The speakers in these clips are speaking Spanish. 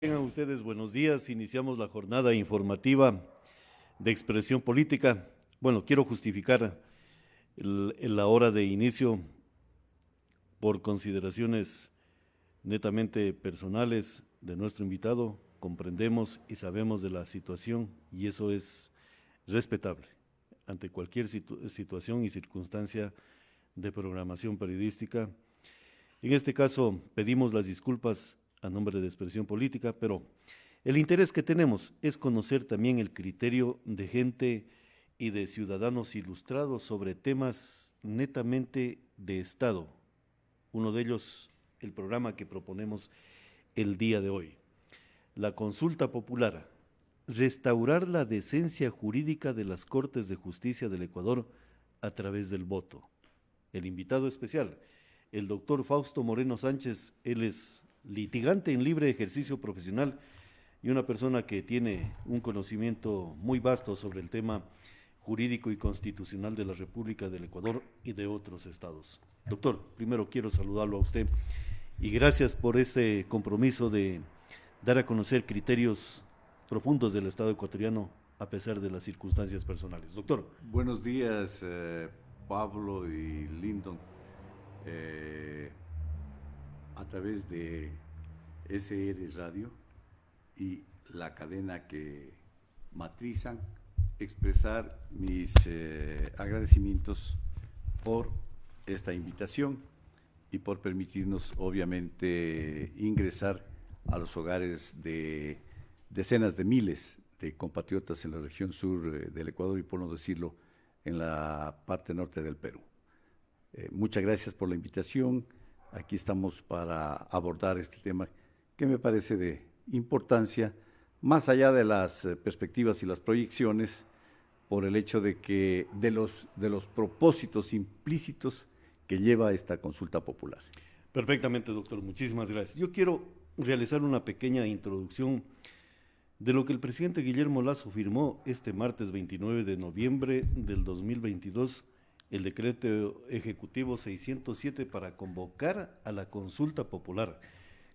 Tengan ustedes buenos días. Iniciamos la jornada informativa de expresión política. Bueno, quiero justificar la hora de inicio por consideraciones netamente personales de nuestro invitado. Comprendemos y sabemos de la situación y eso es respetable ante cualquier situación y circunstancia de programación periodística. En este caso, pedimos las disculpas a nombre de Expresión Política, pero el interés que tenemos es conocer también el criterio de gente y de ciudadanos ilustrados sobre temas netamente de Estado. Uno de ellos, el programa que proponemos el día de hoy. La consulta popular, restaurar la decencia jurídica de las Cortes de Justicia del Ecuador a través del voto. El invitado especial, el doctor Fausto Moreno Sánchez, él es litigante en libre ejercicio profesional y una persona que tiene un conocimiento muy vasto sobre el tema jurídico y constitucional de la República del Ecuador y de otros estados. Doctor, primero quiero saludarlo a usted y gracias por ese compromiso de dar a conocer criterios profundos del Estado ecuatoriano a pesar de las circunstancias personales. Doctor. Buenos días, Pablo y Lyndon. A través de SR Radio y la cadena que matrizan, expresar mis agradecimientos por esta invitación y por permitirnos, obviamente, ingresar a los hogares de decenas de miles de compatriotas en la región sur del Ecuador y, por no decirlo, en la parte norte del Perú. Muchas gracias por la invitación. Aquí estamos para abordar este tema que me parece de importancia, más allá de las perspectivas y las proyecciones, por el hecho de que de los propósitos implícitos que lleva esta consulta popular. Perfectamente, doctor. Muchísimas gracias. Yo quiero realizar una pequeña introducción de lo que el presidente Guillermo Lasso firmó este martes 29 de noviembre del 2022, el decreto ejecutivo 607 para convocar a la consulta popular.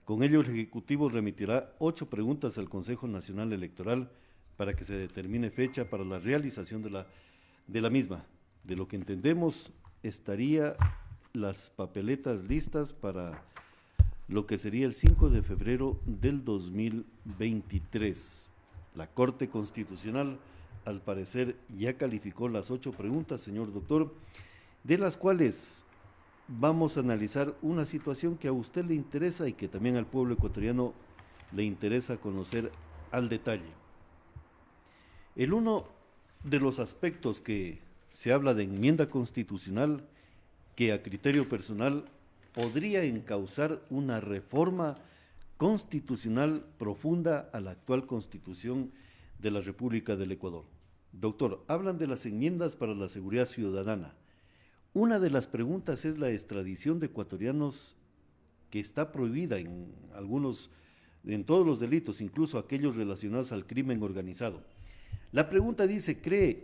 Con ello, el Ejecutivo remitirá 8 preguntas al Consejo Nacional Electoral para que se determine fecha para la realización de la misma. De lo que entendemos, estaría las papeletas listas para lo que sería el 5 de febrero del 2023. La Corte Constitucional, al parecer, ya calificó las 8 preguntas, señor doctor, de las cuales vamos a analizar una situación que a usted le interesa y que también al pueblo ecuatoriano le interesa conocer al detalle. El uno de los aspectos que se habla de enmienda constitucional que a criterio personal podría encauzar una reforma constitucional profunda a la actual Constitución de la República del Ecuador. Doctor, hablan de las enmiendas para la seguridad ciudadana. Una de las preguntas es la extradición de ecuatorianos que está prohibida en todos los delitos, incluso aquellos relacionados al crimen organizado. La pregunta dice,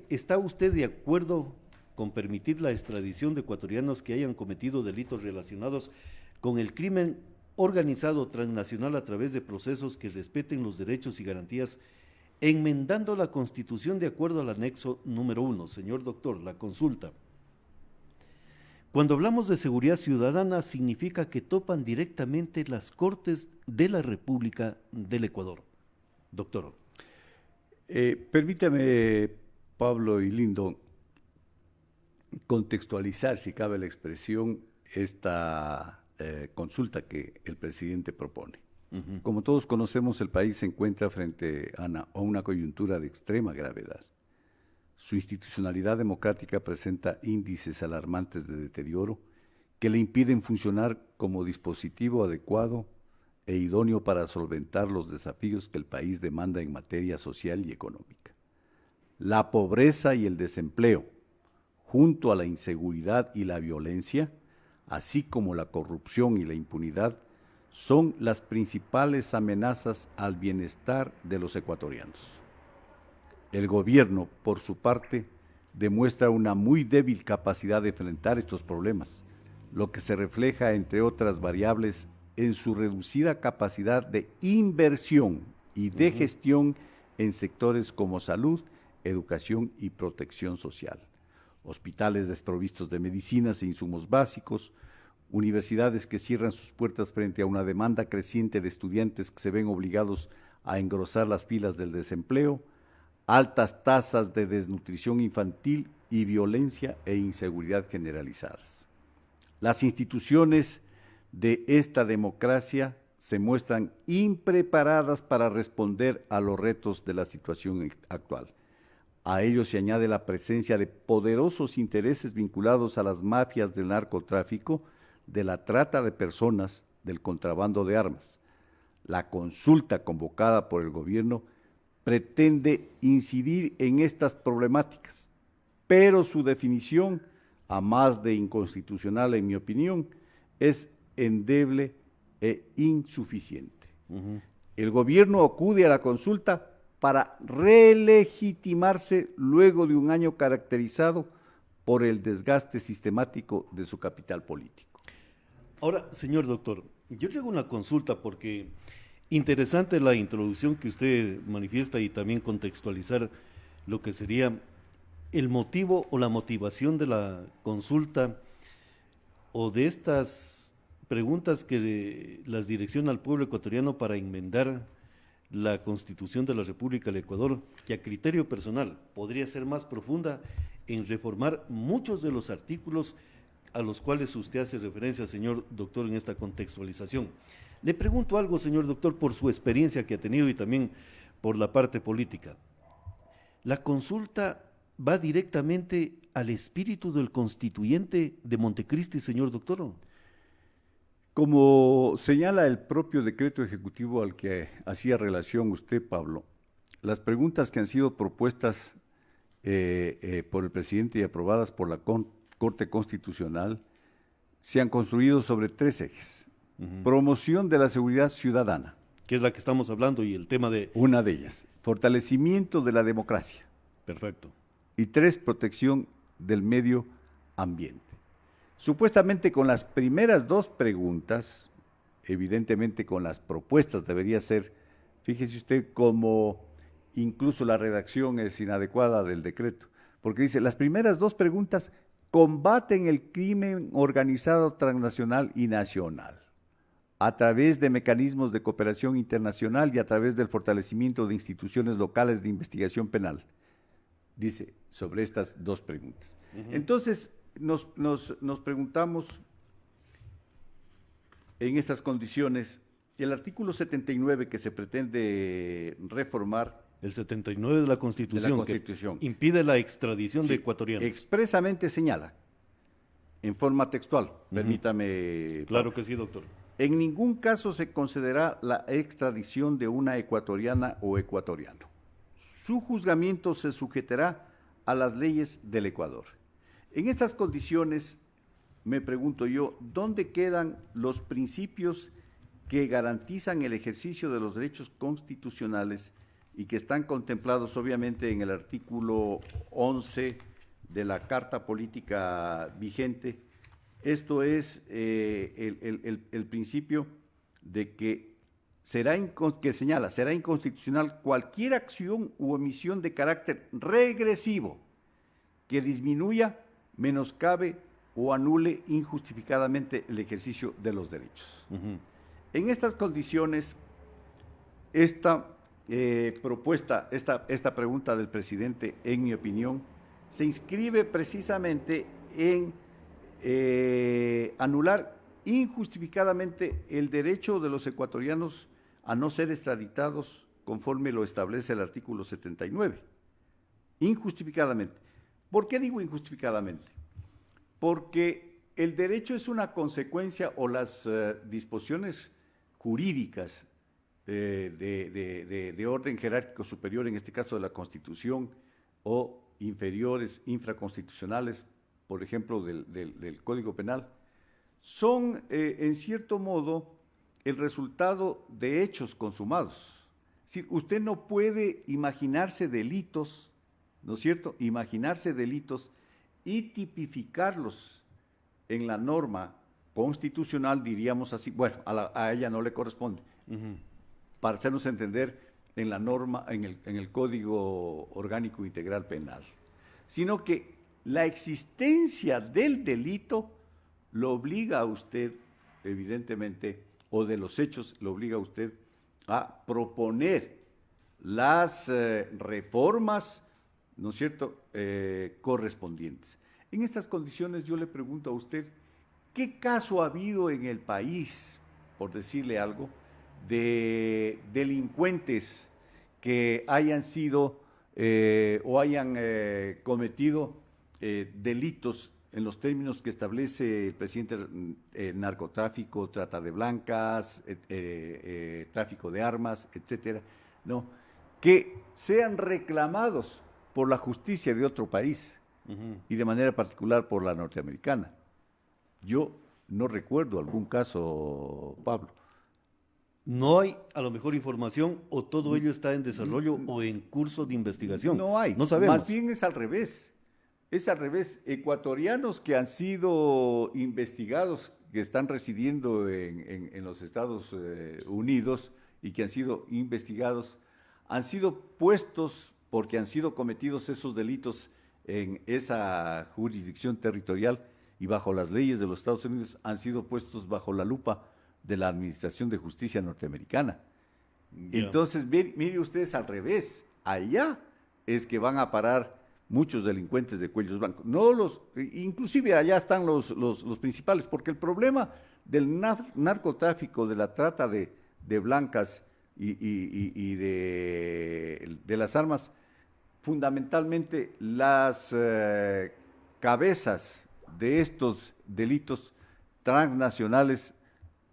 ¿está usted de acuerdo con permitir la extradición de ecuatorianos que hayan cometido delitos relacionados con el crimen organizado transnacional a través de procesos que respeten los derechos y garantías, enmendando la Constitución de acuerdo al anexo número 1? Señor doctor, la consulta. Cuando hablamos de seguridad ciudadana, significa que topan directamente las Cortes de la República del Ecuador. Doctor. Permítame, Pablo y Lindo, contextualizar, si cabe la expresión, esta consulta que el presidente propone. Como todos conocemos, el país se encuentra frente a una coyuntura de extrema gravedad. Su institucionalidad democrática presenta índices alarmantes de deterioro que le impiden funcionar como dispositivo adecuado e idóneo para solventar los desafíos que el país demanda en materia social y económica. La pobreza y el desempleo, junto a la inseguridad y la violencia, así como la corrupción y la impunidad, son las principales amenazas al bienestar de los ecuatorianos. El gobierno, por su parte, demuestra una muy débil capacidad de enfrentar estos problemas, lo que se refleja, entre otras variables, en su reducida capacidad de inversión y de gestión en sectores como salud, educación y protección social. Hospitales desprovistos de medicinas e insumos básicos, universidades que cierran sus puertas frente a una demanda creciente de estudiantes que se ven obligados a engrosar las filas del desempleo, altas tasas de desnutrición infantil y violencia e inseguridad generalizadas. Las instituciones de esta democracia se muestran impreparadas para responder a los retos de la situación actual. A ello se añade la presencia de poderosos intereses vinculados a las mafias del narcotráfico, de la trata de personas, del contrabando de armas. La consulta convocada por el gobierno pretende incidir en estas problemáticas, pero su definición, a más de inconstitucional en mi opinión, es endeble e insuficiente. El gobierno acude a la consulta para relegitimarse luego de un año caracterizado por el desgaste sistemático de su capital político. Ahora, señor doctor, yo le hago una consulta porque interesante la introducción que usted manifiesta y también contextualizar lo que sería el motivo o la motivación de la consulta o de estas preguntas que las direcciona al pueblo ecuatoriano para enmendar la Constitución de la República del Ecuador, que a criterio personal podría ser más profunda en reformar muchos de los artículos a los cuales usted hace referencia, señor doctor, en esta contextualización. Le pregunto algo, señor doctor, por su experiencia que ha tenido y también por la parte política. ¿La consulta va directamente al espíritu del constituyente de Montecristi, señor doctor? Como señala el propio decreto ejecutivo al que hacía relación usted, Pablo, las preguntas que han sido propuestas por el presidente y aprobadas por la Corte Constitucional se han construido sobre tres ejes. Promoción de la seguridad ciudadana. Que es la que estamos hablando y el tema de... Una de ellas. Fortalecimiento de la democracia. Perfecto. Y tres, protección del medio ambiente. Supuestamente con las primeras dos preguntas, evidentemente con las propuestas debería ser, fíjese usted cómo incluso la redacción es inadecuada del decreto, porque dice, las primeras dos preguntas combaten el crimen organizado transnacional y nacional a través de mecanismos de cooperación internacional y a través del fortalecimiento de instituciones locales de investigación penal. Dice sobre estas dos preguntas. Entonces, nos preguntamos en estas condiciones, el artículo 79 que se pretende reformar. El 79 de la Constitución, que impide la extradición de ecuatorianos. Expresamente señala, en forma textual, permítame. Claro que sí, doctor. En ningún caso se concederá la extradición de una ecuatoriana o ecuatoriano. Su juzgamiento se sujetará a las leyes del Ecuador. En estas condiciones, me pregunto yo, ¿dónde quedan los principios que garantizan el ejercicio de los derechos constitucionales y que están contemplados obviamente en el artículo 11 de la Carta Política vigente? Esto es el principio de que señala, será inconstitucional cualquier acción u omisión de carácter regresivo que disminuya, menoscabe o anule injustificadamente el ejercicio de los derechos. En estas condiciones, esta propuesta, esta pregunta del presidente, en mi opinión, se inscribe precisamente en anular injustificadamente el derecho de los ecuatorianos a no ser extraditados conforme lo establece el artículo 79. Injustificadamente. ¿Por qué digo injustificadamente? Porque el derecho es una consecuencia o las disposiciones jurídicas de orden jerárquico superior, en este caso de la Constitución, o inferiores, infraconstitucionales, por ejemplo, del Código Penal, son en cierto modo el resultado de hechos consumados. Es decir, usted no puede imaginarse delitos, ¿no es cierto?, imaginarse delitos y tipificarlos en la norma constitucional, diríamos así, bueno, a ella no le corresponde, para hacernos entender en la norma, en el Código Orgánico Integral Penal, sino que la existencia del delito lo obliga a usted, evidentemente, o de los hechos lo obliga a usted a proponer las reformas, ¿no es cierto?, correspondientes. En estas condiciones yo le pregunto a usted, ¿qué caso ha habido en el país, por decirle algo, de delincuentes que hayan sido o hayan cometido delitos en los términos que establece el presidente, narcotráfico, trata de blancas, tráfico de armas, etcétera, ¿no?, que sean reclamados por la justicia de otro país y de manera particular por la norteamericana? Yo no recuerdo algún caso, Pablo. No hay a lo mejor información, o todo ello está en desarrollo o en curso de investigación. No hay. No sabemos. Más bien es al revés. Es al revés. Ecuatorianos que han sido investigados, que están residiendo en los Estados Unidos y que han sido investigados, han sido puestos, porque han sido cometidos esos delitos en esa jurisdicción territorial y bajo las leyes de los Estados Unidos, han sido puestos bajo la lupa de la Administración de Justicia norteamericana. Yeah. Entonces, mire ustedes al revés, allá es que van a parar muchos delincuentes de cuellos blancos. No inclusive allá están los principales, porque el problema del narcotráfico, de la trata de blancas y de las armas, fundamentalmente las cabezas de estos delitos transnacionales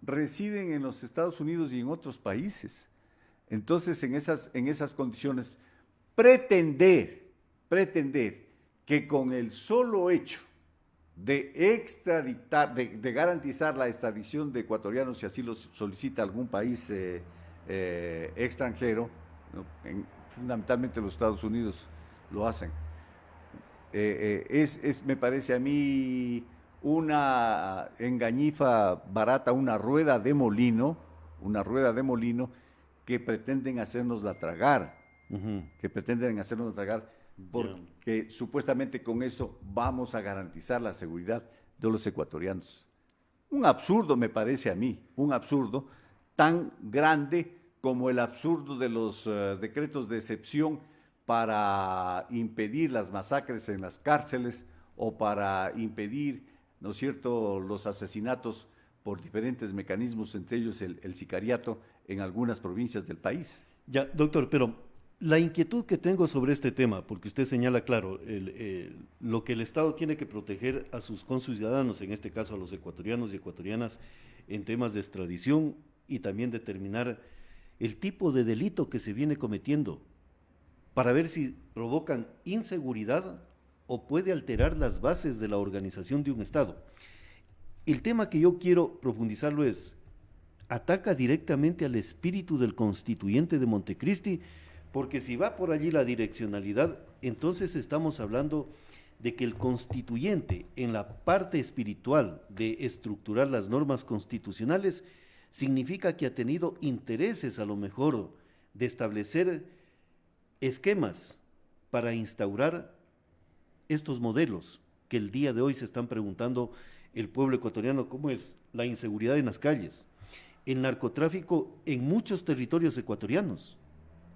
residen en los Estados Unidos y en otros países. Entonces, en esas condiciones, pretender que con el solo hecho de extraditar, de garantizar la extradición de ecuatorianos, si así lo solicita algún país extranjero, ¿no?, fundamentalmente los Estados Unidos lo hacen, me parece a mí una engañifa barata, una rueda de molino que pretenden hacernosla tragar, porque supuestamente con eso vamos a garantizar la seguridad de los ecuatorianos. Un absurdo me parece a mí, un absurdo tan grande como el absurdo de los decretos de excepción para impedir las masacres en las cárceles o para impedir, ¿no es cierto?, los asesinatos por diferentes mecanismos, entre ellos el sicariato en algunas provincias del país. Ya, doctor, pero la inquietud que tengo sobre este tema, porque usted señala, claro, lo que el Estado tiene que proteger a sus conciudadanos, en este caso a los ecuatorianos y ecuatorianas, en temas de extradición y también determinar el tipo de delito que se viene cometiendo para ver si provocan inseguridad o puede alterar las bases de la organización de un Estado. El tema que yo quiero profundizarlo es, ataca directamente al espíritu del constituyente de Montecristi, porque si va por allí la direccionalidad, entonces estamos hablando de que el constituyente, en la parte espiritual de estructurar las normas constitucionales, significa que ha tenido intereses a lo mejor de establecer esquemas para instaurar estos modelos que el día de hoy se están preguntando el pueblo ecuatoriano, cómo es la inseguridad en las calles, el narcotráfico en muchos territorios ecuatorianos,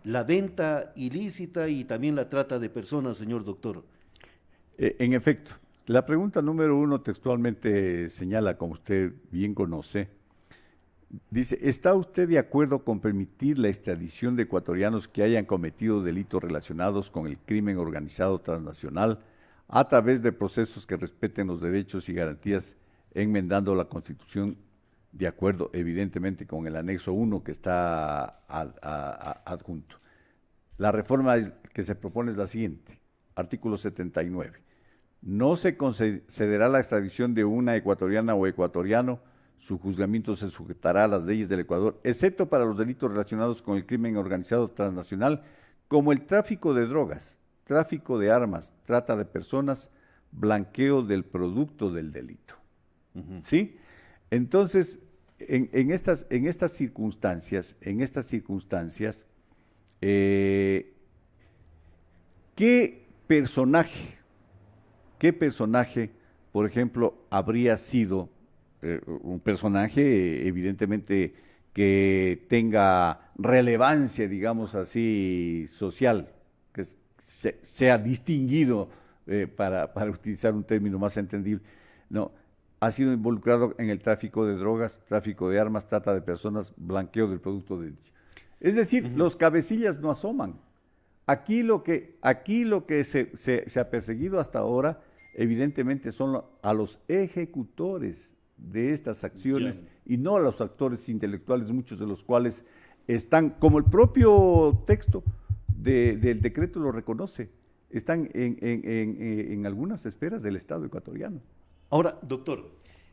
la venta ilícita y también la trata de personas, señor doctor. En efecto, la pregunta número 1 textualmente señala, como usted bien conoce, dice, ¿está usted de acuerdo con permitir la extradición de ecuatorianos que hayan cometido delitos relacionados con el crimen organizado transnacional a través de procesos que respeten los derechos y garantías, enmendando la Constitución de acuerdo, evidentemente, con el anexo 1 que está adjunto? La reforma que se propone es la siguiente, artículo 79. No se concederá la extradición de una ecuatoriana o ecuatoriano. Su juzgamiento se sujetará a las leyes del Ecuador, excepto para los delitos relacionados con el crimen organizado transnacional, como el tráfico de drogas, tráfico de armas, trata de personas, blanqueo del producto del delito. ¿Sí? Entonces, en estas circunstancias, ¿qué personaje, por ejemplo, habría sido un personaje evidentemente que tenga relevancia, digamos así, social, que sea distinguido, para utilizar un término más entendible? No, ha sido involucrado en el tráfico de drogas, tráfico de armas, trata de personas, blanqueo del producto de dicho. Es decir, los cabecillas no asoman. Aquí lo que se ha perseguido hasta ahora, evidentemente, son a los ejecutores de estas acciones y no a los actores intelectuales, muchos de los cuales están, como el propio texto del decreto lo reconoce, están en algunas esferas del Estado ecuatoriano. Ahora, doctor,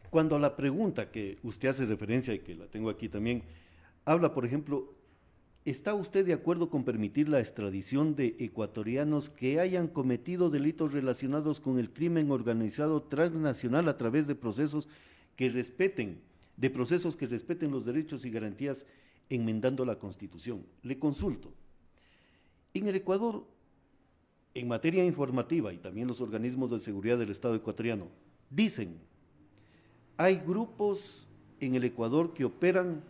cuando a la pregunta que usted hace referencia y que la tengo aquí también, habla, por ejemplo, ¿está usted de acuerdo con permitir la extradición de ecuatorianos que hayan cometido delitos relacionados con el crimen organizado transnacional a través de procesos que respeten los derechos y garantías enmendando la Constitución? Le consulto. En el Ecuador, en materia informativa y también los organismos de seguridad del Estado ecuatoriano, dicen, hay grupos en el Ecuador que operan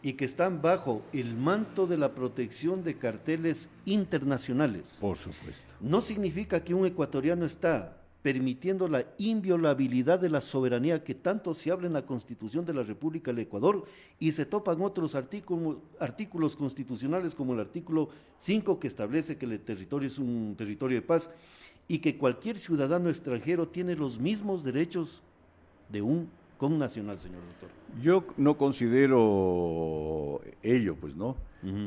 y que están bajo el manto de la protección de carteles internacionales. Por supuesto. No significa que un ecuatoriano está permitiendo la inviolabilidad de la soberanía que tanto se habla en la Constitución de la República del Ecuador, y se topan otros artículos constitucionales como el artículo 5, que establece que el territorio es un territorio de paz y que cualquier ciudadano extranjero tiene los mismos derechos de un connacional, señor doctor. Yo no considero ello, pues, ¿no?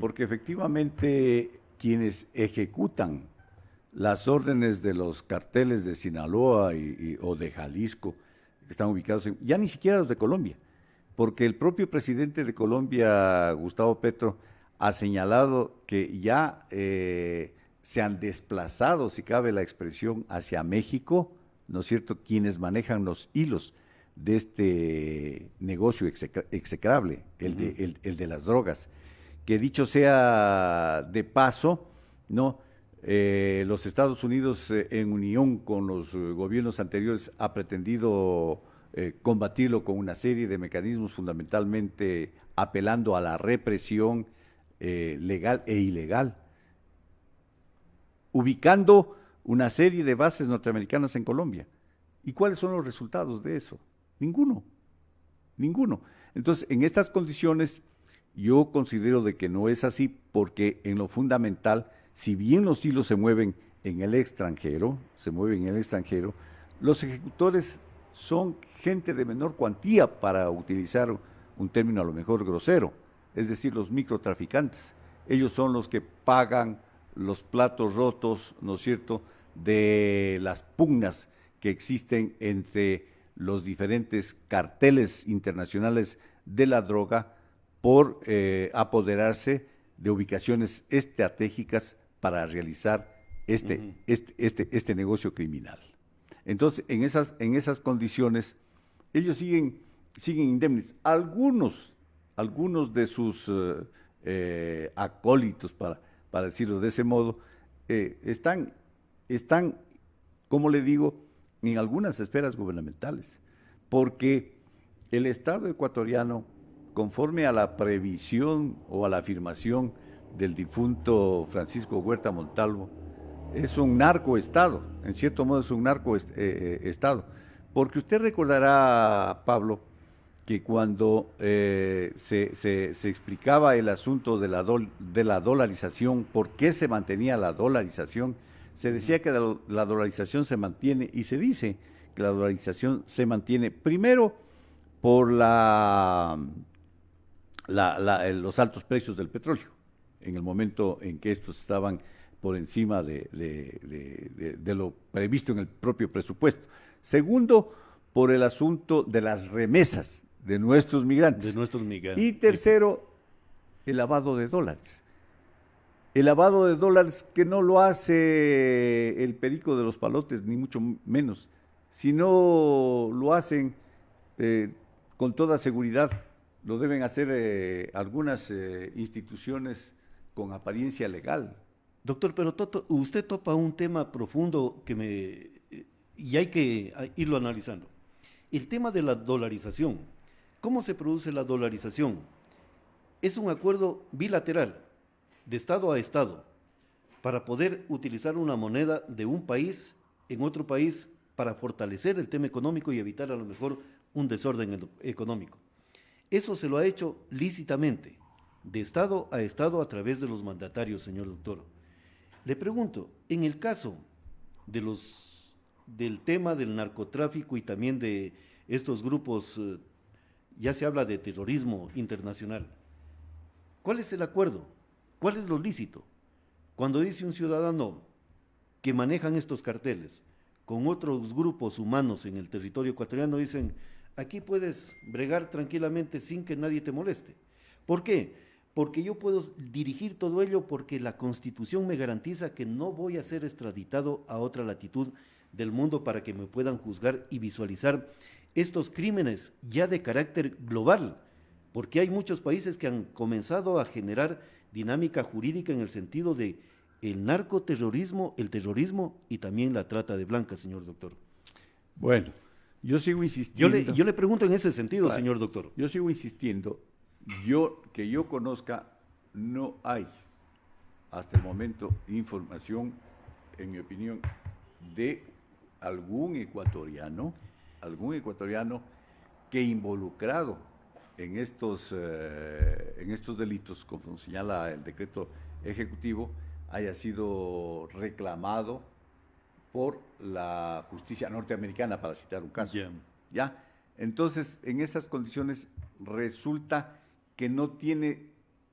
Porque efectivamente quienes ejecutan las órdenes de los carteles de Sinaloa o de Jalisco, que están ubicados ya ni siquiera los de Colombia, porque el propio presidente de Colombia, Gustavo Petro, ha señalado que ya se han desplazado, si cabe la expresión, hacia México, ¿no es cierto?, quienes manejan los hilos de este negocio execrable, el de las drogas, que dicho sea de paso, ¿no? Los Estados Unidos, en unión con los gobiernos anteriores, ha pretendido combatirlo con una serie de mecanismos, fundamentalmente apelando a la represión legal e ilegal, ubicando una serie de bases norteamericanas en Colombia. ¿Y cuáles son los resultados de eso? Ninguno. Entonces, en estas condiciones, yo considero de que no es así, porque en lo fundamental, si bien los hilos se mueven en el extranjero, los ejecutores son gente de menor cuantía, para utilizar un término a lo mejor grosero, es decir, los microtraficantes. Ellos son los que pagan los platos rotos, ¿no es cierto?, de las pugnas que existen entre los diferentes carteles internacionales de la droga por apoderarse de ubicaciones estratégicas para realizar este negocio criminal. Entonces, en esas condiciones, ellos siguen indemnes. Algunos de sus acólitos, para decirlo de ese modo, están, como le digo, en algunas esferas gubernamentales, porque el Estado ecuatoriano, conforme a la previsión o a la afirmación del difunto Francisco Huerta Montalvo, es un narcoestado, en cierto modo es un narcoestado, porque usted recordará, Pablo, que cuando se explicaba el asunto de la dolarización, por qué se mantenía la dolarización, se decía que la dolarización se mantiene, y se dice que la dolarización se mantiene primero por los altos precios del petróleo, en el momento en que estos estaban por encima de lo previsto en el propio presupuesto. Segundo, por el asunto de las remesas de nuestros migrantes. Y tercero, el lavado de dólares. El lavado de dólares que no lo hace el perico de los palotes, ni mucho menos, sino lo hacen con toda seguridad. Lo deben hacer algunas instituciones con apariencia legal. Doctor, pero usted topa un tema profundo y hay que irlo analizando. El tema de la dolarización. ¿Cómo se produce la dolarización? Es un acuerdo bilateral de Estado a Estado para poder utilizar una moneda de un país en otro país para fortalecer el tema económico y evitar a lo mejor un desorden económico. Eso se lo ha hecho lícitamente, de Estado a través de los mandatarios, señor doctor. Le pregunto, en el caso del tema del narcotráfico y también de estos grupos, ya se habla de terrorismo internacional, ¿cuál es el acuerdo? ¿Cuál es lo lícito? Cuando dice un ciudadano que manejan estos carteles con otros grupos humanos en el territorio ecuatoriano, dicen, aquí puedes bregar tranquilamente sin que nadie te moleste. ¿Por qué? Porque yo puedo dirigir todo ello porque la Constitución me garantiza que no voy a ser extraditado a otra latitud del mundo para que me puedan juzgar y visualizar estos crímenes ya de carácter global, porque hay muchos países que han comenzado a generar dinámica jurídica en el sentido de el narcoterrorismo, el terrorismo y también la trata de blancas, señor doctor. Bueno, yo sigo insistiendo. Yo le pregunto en ese sentido, claro, señor doctor. Yo sigo insistiendo. Que yo conozca, no hay hasta el momento información, en mi opinión, de algún ecuatoriano que involucrado en estos delitos, como señala el decreto ejecutivo, haya sido reclamado por la justicia norteamericana, para citar un caso. ¿Ya? Entonces, en esas condiciones resulta que no tiene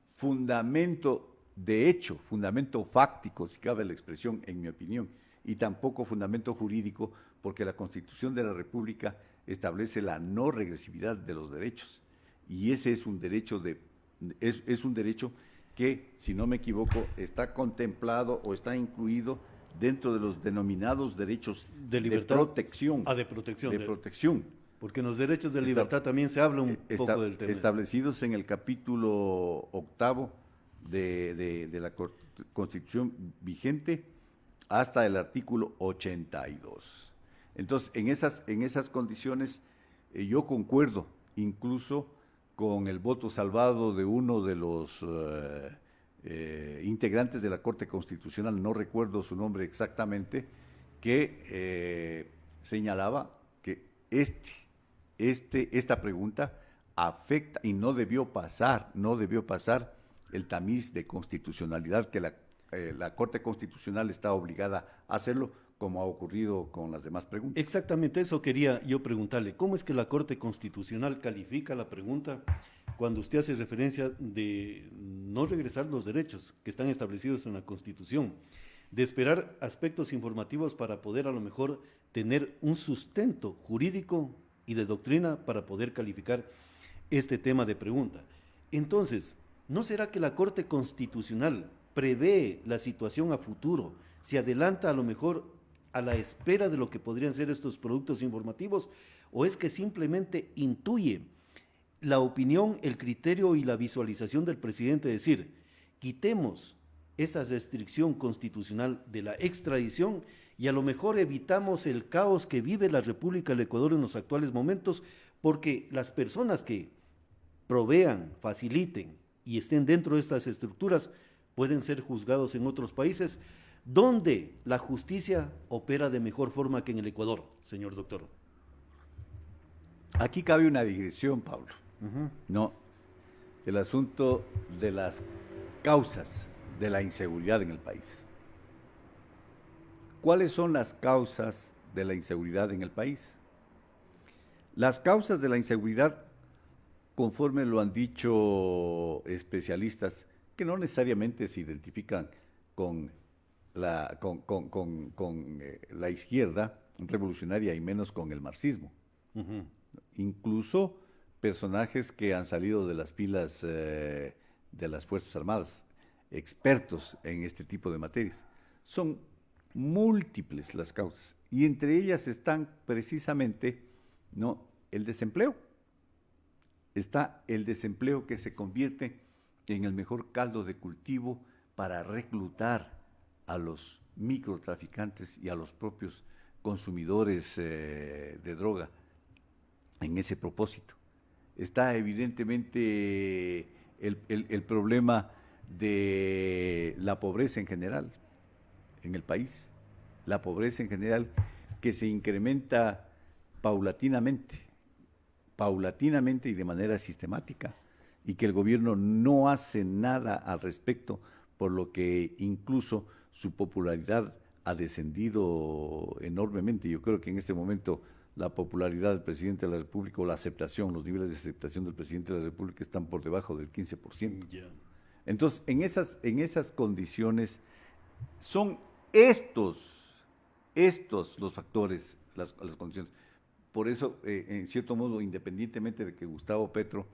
fundamento de hecho, fundamento fáctico, si cabe la expresión, en mi opinión, y tampoco fundamento jurídico, porque la Constitución de la República establece la no regresividad de los derechos, y ese es un derecho es un derecho que, si no me equivoco, está contemplado o está incluido dentro de los denominados derechos de libertad, protección. De protección. De protección. Porque en los derechos de libertad también se habla un poco del tema. Establecidos en el capítulo 8 de la Constitución vigente hasta el artículo 82. Entonces, en esas condiciones, yo concuerdo incluso con el voto salvado de uno de los integrantes de la Corte Constitucional, no recuerdo su nombre exactamente, que señalaba que esta pregunta afecta y no debió pasar el tamiz de constitucionalidad que la Corte Constitucional está obligada a hacerlo, como ha ocurrido con las demás preguntas. Exactamente eso quería yo preguntarle. ¿Cómo es que la Corte Constitucional califica la pregunta cuando usted hace referencia de no regresar los derechos que están establecidos en la Constitución, de esperar aspectos informativos para poder a lo mejor tener un sustento jurídico y de doctrina para poder calificar este tema de pregunta? Entonces, ¿no será que la Corte Constitucional prevé la situación a futuro, se adelanta a lo mejor a la espera de lo que podrían ser estos productos informativos, o es que simplemente intuye la opinión, el criterio y la visualización del presidente, decir, quitemos esa restricción constitucional de la extradición y a lo mejor evitamos el caos que vive la República del Ecuador en los actuales momentos, porque las personas que provean, faciliten y estén dentro de estas estructuras pueden ser juzgados en otros países donde la justicia opera de mejor forma que en el Ecuador, señor doctor. Aquí cabe una digresión, Pablo. No, el asunto de las causas de la inseguridad en el país. ¿Cuáles son las causas de la inseguridad en el país? Las causas de la inseguridad, conforme lo han dicho especialistas, que no necesariamente se identifican con la izquierda revolucionaria y menos con el marxismo. Incluso personajes que han salido de las filas de las Fuerzas Armadas, expertos en este tipo de materias. Son múltiples las causas y entre ellas están precisamente, ¿no?, el desempleo. está el desempleo, que se convierte en el mejor caldo de cultivo para reclutar a los microtraficantes y a los propios consumidores de droga en ese propósito. Está evidentemente el problema de la pobreza en general en el país, la pobreza en general que se incrementa paulatinamente y de manera sistemática, y que el gobierno no hace nada al respecto, por lo que incluso su popularidad ha descendido enormemente. Yo creo que en este momento la popularidad del presidente de la República, o la aceptación, los niveles de aceptación del presidente de la República están por debajo del 15%. Yeah. Entonces, en esas condiciones, son estos los factores, las condiciones. Por eso, en cierto modo, independientemente de que Gustavo Petro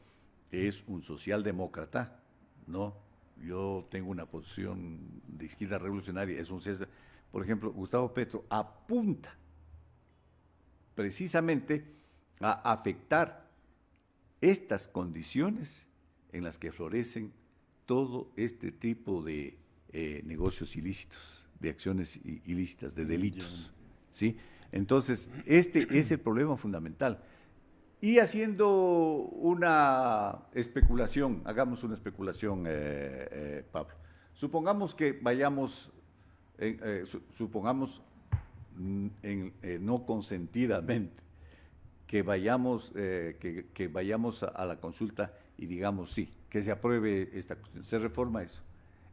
es un socialdemócrata, ¿no? Yo tengo una posición de izquierda revolucionaria, por ejemplo, Gustavo Petro apunta precisamente a afectar estas condiciones en las que florecen todo este tipo de negocios ilícitos, de acciones ilícitas, de delitos, ¿sí? Entonces, este es el problema fundamental. Y haciendo una especulación, hagamos una especulación, Pablo. Supongamos que vayamos, no consentidamente, que vayamos a la consulta y digamos sí, que se apruebe esta cuestión, se reforma eso.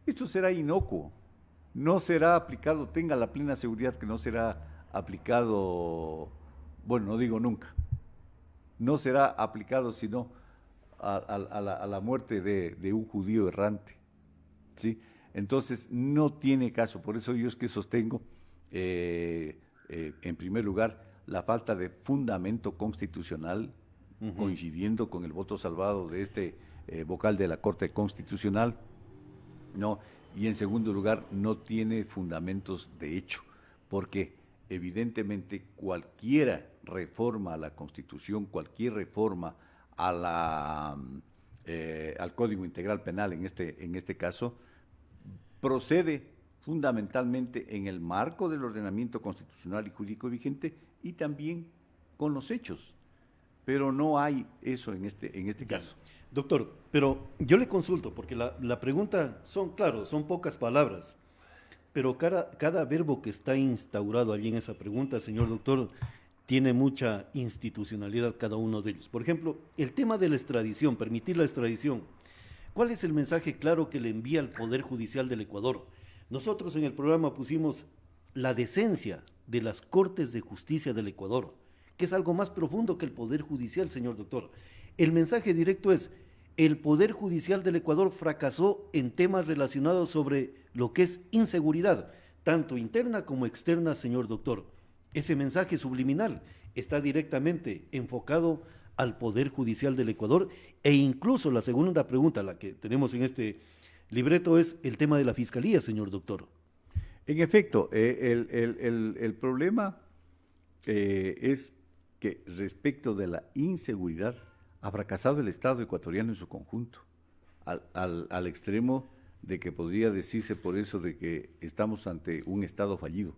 Esto será inocuo, no será aplicado, tenga la plena seguridad que no será aplicado, bueno, no digo nunca, no será aplicado sino a la muerte de un judío errante, ¿sí? Entonces, no tiene caso. Por eso yo es que sostengo, en primer lugar, la falta de fundamento constitucional, coincidiendo con el voto salvado de este vocal de la Corte Constitucional, ¿no? Y en segundo lugar, no tiene fundamentos de hecho, porque evidentemente cualquier reforma a la Constitución, cualquier reforma a al Código Integral Penal, en este caso, procede fundamentalmente en el marco del ordenamiento constitucional y jurídico vigente y también con los hechos. Pero no hay eso en este caso. Doctor, pero yo le consulto, porque la pregunta son pocas palabras, pero cada verbo que está instaurado allí en esa pregunta, señor doctor, tiene mucha institucionalidad cada uno de ellos. Por ejemplo, el tema de la extradición, permitir la extradición. ¿Cuál es el mensaje claro que le envía al Poder Judicial del Ecuador? Nosotros en el programa pusimos la decencia de las Cortes de Justicia del Ecuador, que es algo más profundo que el Poder Judicial, señor doctor. El mensaje directo es: el Poder Judicial del Ecuador fracasó en temas relacionados sobre lo que es inseguridad, tanto interna como externa, señor doctor. Ese mensaje subliminal está directamente enfocado al Poder Judicial del Ecuador, e incluso la segunda pregunta, la que tenemos en este libreto, es el tema de la Fiscalía, señor doctor. En efecto, el problema es que respecto de la inseguridad ha fracasado el Estado ecuatoriano en su conjunto, al extremo de que podría decirse por eso de que estamos ante un Estado fallido.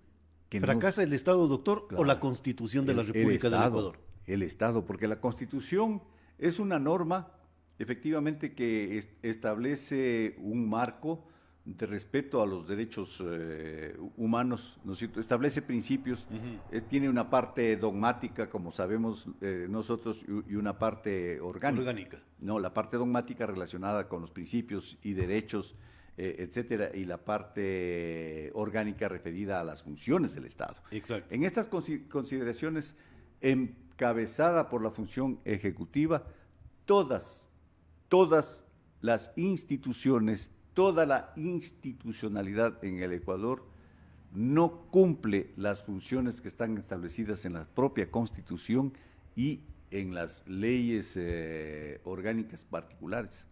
¿Fracasa el Estado, doctor, claro, o la Constitución de la República del Ecuador? El Estado, porque la Constitución es una norma, efectivamente, que establece un marco de respeto a los derechos humanos, ¿no es cierto? Establece principios, tiene una parte dogmática, como sabemos nosotros, y una parte orgánica. No, la parte dogmática relacionada con los principios y derechos, etcétera, y la parte orgánica referida a las funciones del Estado. Exacto. En estas consideraciones, encabezada por la función ejecutiva, todas las instituciones, toda la institucionalidad en el Ecuador no cumple las funciones que están establecidas en la propia Constitución y en las leyes orgánicas particulares.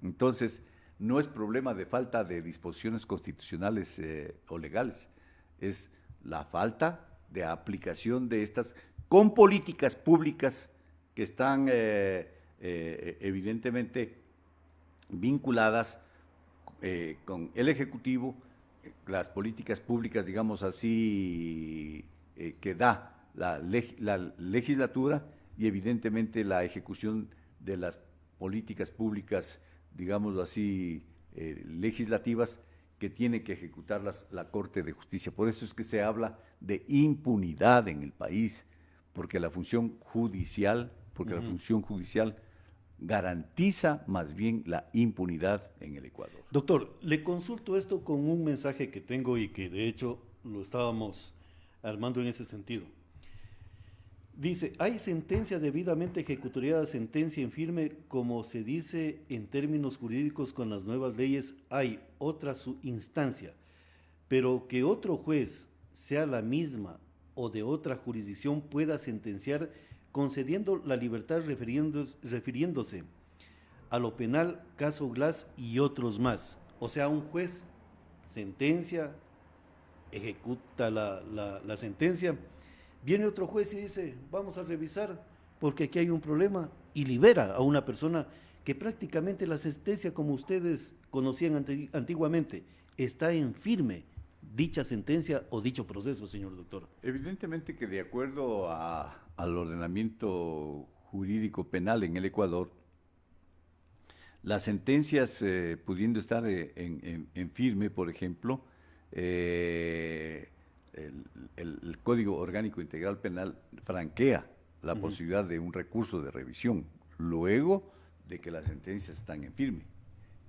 Entonces, no es problema de falta de disposiciones constitucionales o legales, es la falta de aplicación de estas con políticas públicas que están evidentemente vinculadas con el Ejecutivo, las políticas públicas, digamos así, que da la legislatura y evidentemente la ejecución de las políticas públicas, digámoslo así, legislativas, que tiene que ejecutarlas la Corte de Justicia. Por eso es que se habla de impunidad en el país, porque la función judicial, garantiza más bien la impunidad en el Ecuador. Doctor, le consulto esto con un mensaje que tengo y que de hecho lo estábamos armando en ese sentido. Dice, hay sentencia debidamente ejecutoriada, sentencia en firme, como se dice en términos jurídicos con las nuevas leyes, hay otra instancia, pero que otro juez, sea la misma o de otra jurisdicción, pueda sentenciar concediendo la libertad refiriéndose a lo penal, caso Glass y otros más. O sea, un juez sentencia, ejecuta la sentencia, viene otro juez y dice, vamos a revisar porque aquí hay un problema, y libera a una persona que prácticamente la sentencia, como ustedes conocían antiguamente, está en firme dicha sentencia o dicho proceso, señor doctor. Evidentemente que de acuerdo al ordenamiento jurídico penal en el Ecuador, las sentencias pudiendo estar en firme, por ejemplo, el Código Orgánico Integral Penal franquea la posibilidad de un recurso de revisión luego de que las sentencias están en firme,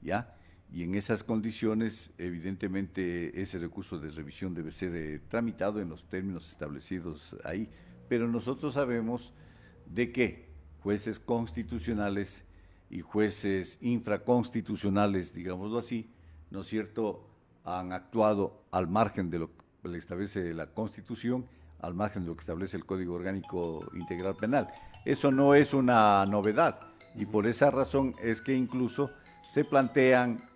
¿ya? Y en esas condiciones, evidentemente, ese recurso de revisión debe ser tramitado en los términos establecidos ahí. Pero nosotros sabemos de que jueces constitucionales y jueces infraconstitucionales, digámoslo así, ¿no es cierto?, han actuado al margen de lo que le establece la Constitución, al margen de lo que establece el Código Orgánico Integral Penal. Eso no es una novedad y por esa razón es que incluso se plantean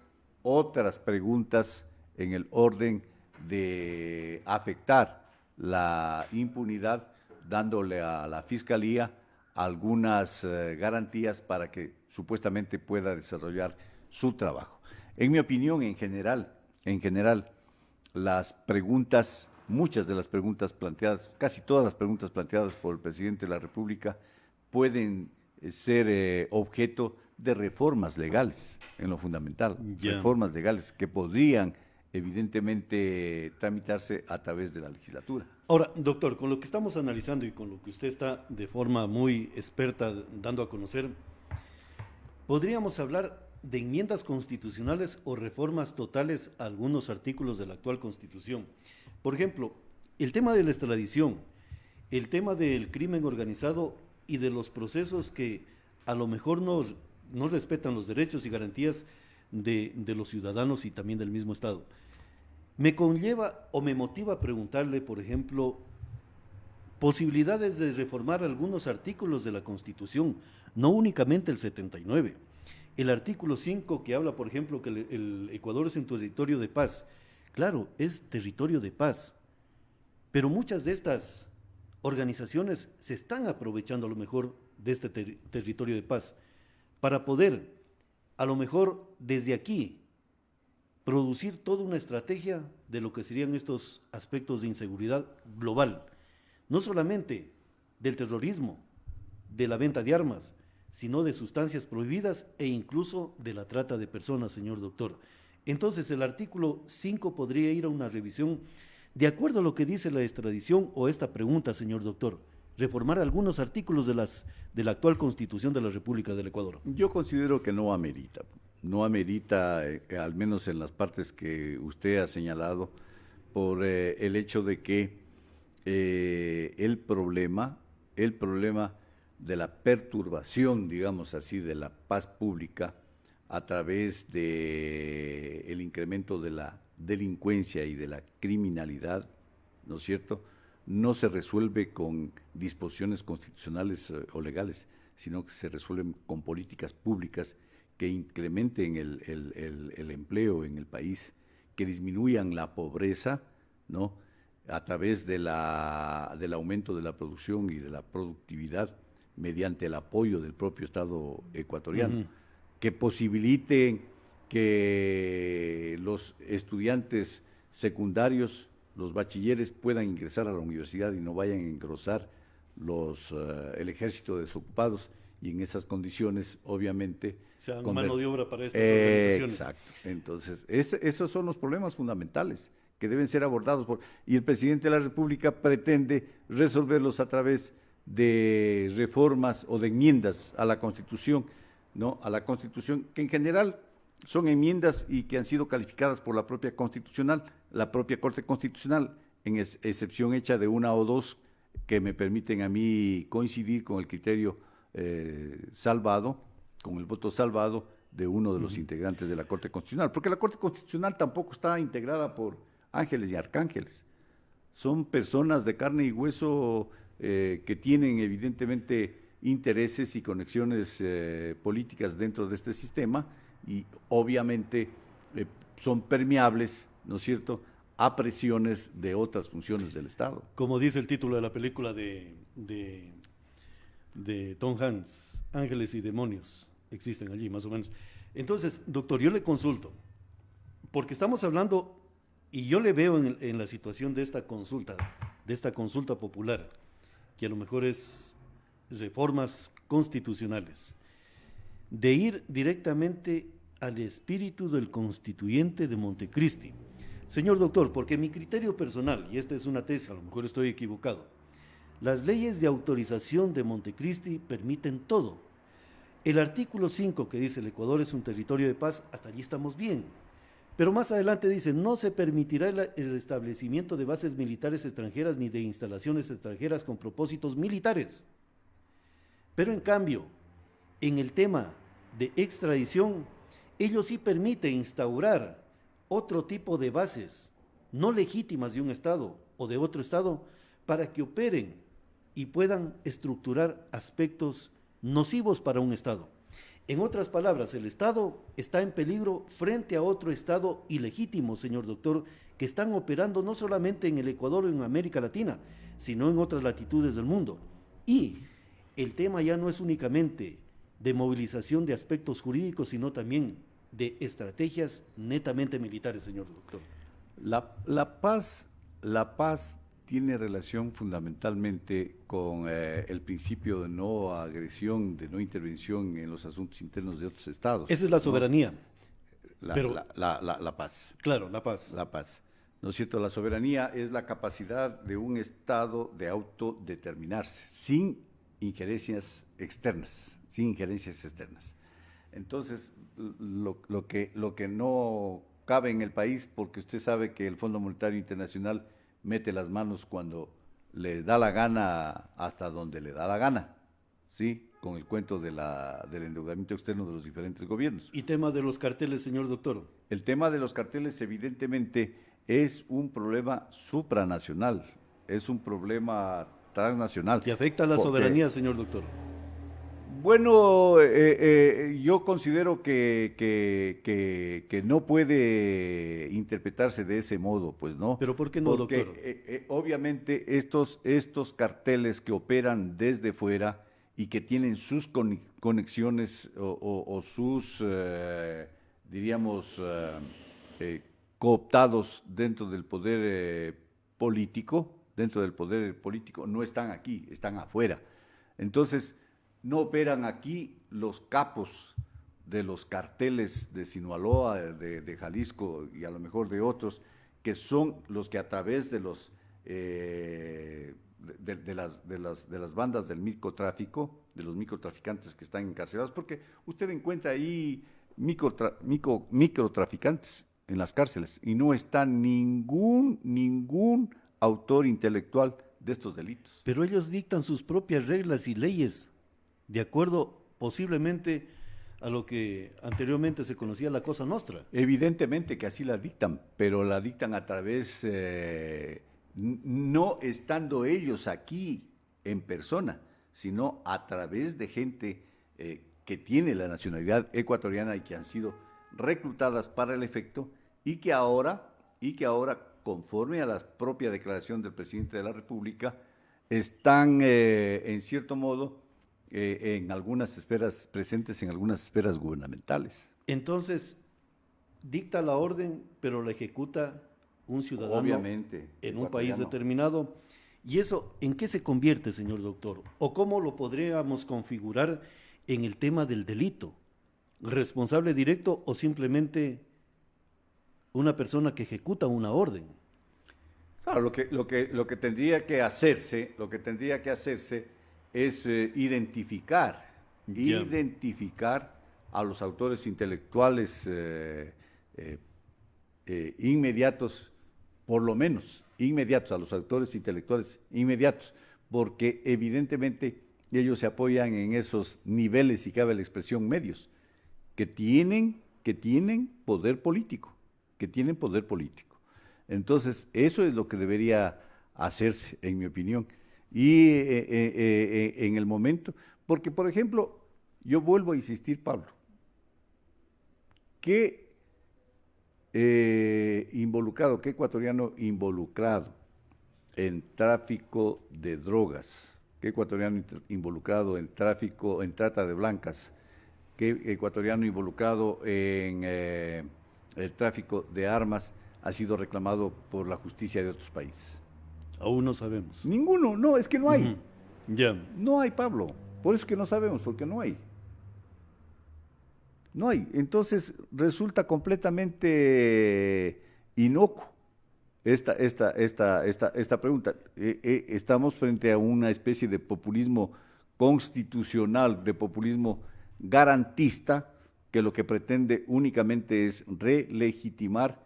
otras preguntas en el orden de afectar la impunidad, dándole a la Fiscalía algunas garantías para que supuestamente pueda desarrollar su trabajo. En mi opinión, en general, las preguntas, muchas de las preguntas planteadas, casi todas las preguntas planteadas por el presidente de la República pueden ser objeto de reformas legales, en lo fundamental, reformas legales que podrían evidentemente tramitarse a través de la legislatura. Ahora, doctor, con lo que estamos analizando y con lo que usted está de forma muy experta dando a conocer, ¿podríamos hablar de enmiendas constitucionales o reformas totales a algunos artículos de la actual Constitución? Por ejemplo, el tema de la extradición, el tema del crimen organizado y de los procesos que a lo mejor no respetan los derechos y garantías de los ciudadanos y también del mismo Estado. Me conlleva o me motiva a preguntarle, por ejemplo, posibilidades de reformar algunos artículos de la Constitución, no únicamente el 79. El artículo 5 que habla, por ejemplo, que el Ecuador es un territorio de paz. Claro, es territorio de paz, pero muchas de estas organizaciones se están aprovechando a lo mejor de este territorio de paz para poder, a lo mejor desde aquí, producir toda una estrategia de lo que serían estos aspectos de inseguridad global, no solamente del terrorismo, de la venta de armas, sino de sustancias prohibidas e incluso de la trata de personas, señor doctor. Entonces, el artículo 5 podría ir a una revisión de acuerdo a lo que dice la extradición o esta pregunta, señor doctor, reformar algunos artículos de la actual Constitución de la República del Ecuador. Yo considero que no amerita, al menos en las partes que usted ha señalado, por el hecho de que el problema de la perturbación, digamos así, de la paz pública a través de el incremento de la delincuencia y de la criminalidad, ¿no es cierto?, no se resuelve con disposiciones constitucionales o legales, sino que se resuelven con políticas públicas que incrementen el empleo en el país, que disminuyan la pobreza, ¿no?, a través del aumento de la producción y de la productividad, mediante el apoyo del propio Estado ecuatoriano, que posibiliten que los estudiantes secundarios, los bachilleres, puedan ingresar a la universidad y no vayan a engrosar el ejército de desocupados, y en esas condiciones, obviamente... Sean mano de obra para estas organizaciones. Exacto. Entonces, esos son los problemas fundamentales que deben ser abordados y el presidente de la República pretende resolverlos a través de reformas o de enmiendas a la Constitución, ¿no? A la Constitución, que en general son enmiendas y que han sido calificadas por la propia Corte Constitucional, en excepción hecha de una o dos que me permiten a mí coincidir con el criterio salvado, con el voto salvado de uno de los integrantes de la Corte Constitucional, porque la Corte Constitucional tampoco está integrada por ángeles y arcángeles, son personas de carne y hueso que tienen evidentemente intereses y conexiones políticas dentro de este sistema, y obviamente son permeables, ¿no es cierto?, a presiones de otras funciones del Estado. Como dice el título de la película de Tom Hanks, Ángeles y Demonios existen allí, más o menos. Entonces, doctor, yo le consulto, porque estamos hablando, y yo le veo en la situación de esta consulta popular, que a lo mejor es reformas constitucionales, de ir directamente al espíritu del constituyente de Montecristi. Señor doctor, porque mi criterio personal, y esta es una tesis, a lo mejor estoy equivocado, las leyes de autorización de Montecristi permiten todo. El artículo 5 que dice el Ecuador es un territorio de paz, hasta allí estamos bien. Pero más adelante dice, no se permitirá el establecimiento de bases militares extranjeras ni de instalaciones extranjeras con propósitos militares. Pero en cambio, en el tema de extradición, ellos sí permiten instaurar otro tipo de bases no legítimas de un Estado o de otro Estado para que operen y puedan estructurar aspectos nocivos para un Estado. En otras palabras, el Estado está en peligro frente a otro Estado ilegítimo, señor doctor, que están operando no solamente en el Ecuador o en América Latina, sino en otras latitudes del mundo. Y el tema ya no es únicamente de movilización de aspectos jurídicos, sino también de estrategias netamente militares, señor doctor. La paz tiene relación fundamentalmente con el principio de no agresión, de no intervención en los asuntos internos de otros estados. Esa es la soberanía. La paz. Claro, la paz. La paz. ¿No es cierto? La soberanía es la capacidad de un estado de autodeterminarse, sin injerencias externas, Entonces, lo que no cabe en el país, porque usted sabe que el Fondo Monetario Internacional mete las manos cuando le da la gana, hasta donde le da la gana, ¿sí? Con el cuento del endeudamiento externo de los diferentes gobiernos. ¿Y tema de los carteles, señor doctor? El tema de los carteles evidentemente es un problema supranacional, es un problema transnacional. ¿Que afecta a la soberanía, señor doctor? Bueno, yo considero que no puede interpretarse de ese modo, pues, ¿no? ¿Pero por qué no, porque, doctor? Obviamente estos carteles que operan desde fuera y que tienen sus conexiones o sus, diríamos, cooptados dentro del poder político, no están aquí, están afuera. Entonces, no operan aquí los capos de los carteles de Sinaloa, de Jalisco y a lo mejor de otros, que son los que a través de los de las bandas del microtráfico, de los microtraficantes que están encarcelados, porque usted encuentra ahí microtraficantes en las cárceles y no está ningún autor intelectual de estos delitos. Pero ellos dictan sus propias reglas y leyes, de acuerdo posiblemente a lo que anteriormente se conocía la Cosa Nostra. Evidentemente que así la dictan, pero la dictan a través, no estando ellos aquí en persona, sino a través de gente que tiene la nacionalidad ecuatoriana y que han sido reclutadas para el efecto y que ahora, conforme a la propia declaración del presidente de la República, están en cierto modo en algunas esferas, presentes en algunas esferas gubernamentales. Entonces, dicta la orden, pero la ejecuta un ciudadano Obviamente, en un país ecuatoriano. determinado. ¿Y eso en qué se convierte, señor doctor? ¿O cómo lo podríamos configurar en el tema del delito? ¿Responsable directo o simplemente una persona que ejecuta una orden? Claro, lo que tendría que hacerse, es Ya. identificar a los autores intelectuales inmediatos, por lo menos inmediatos, a los autores intelectuales inmediatos, porque evidentemente ellos se apoyan en esos niveles, si cabe la expresión, medios, que tienen poder político, Entonces, eso es lo que debería hacerse, en mi opinión. Y en el momento, porque por ejemplo, yo vuelvo a insistir, Pablo, ¿qué qué ecuatoriano involucrado en tráfico de drogas, qué ecuatoriano involucrado en tráfico, en trata de blancas, qué ecuatoriano involucrado en el tráfico de armas ha sido reclamado por la justicia de otros países? Aún no sabemos. Ninguno, no, es que no hay. Ujú. Ya. No hay, Pablo. Por eso es que no sabemos, porque no hay. No hay. Entonces resulta completamente inocuo esta pregunta. Estamos frente a una especie de populismo constitucional, de populismo garantista, que lo que pretende únicamente es relegitimar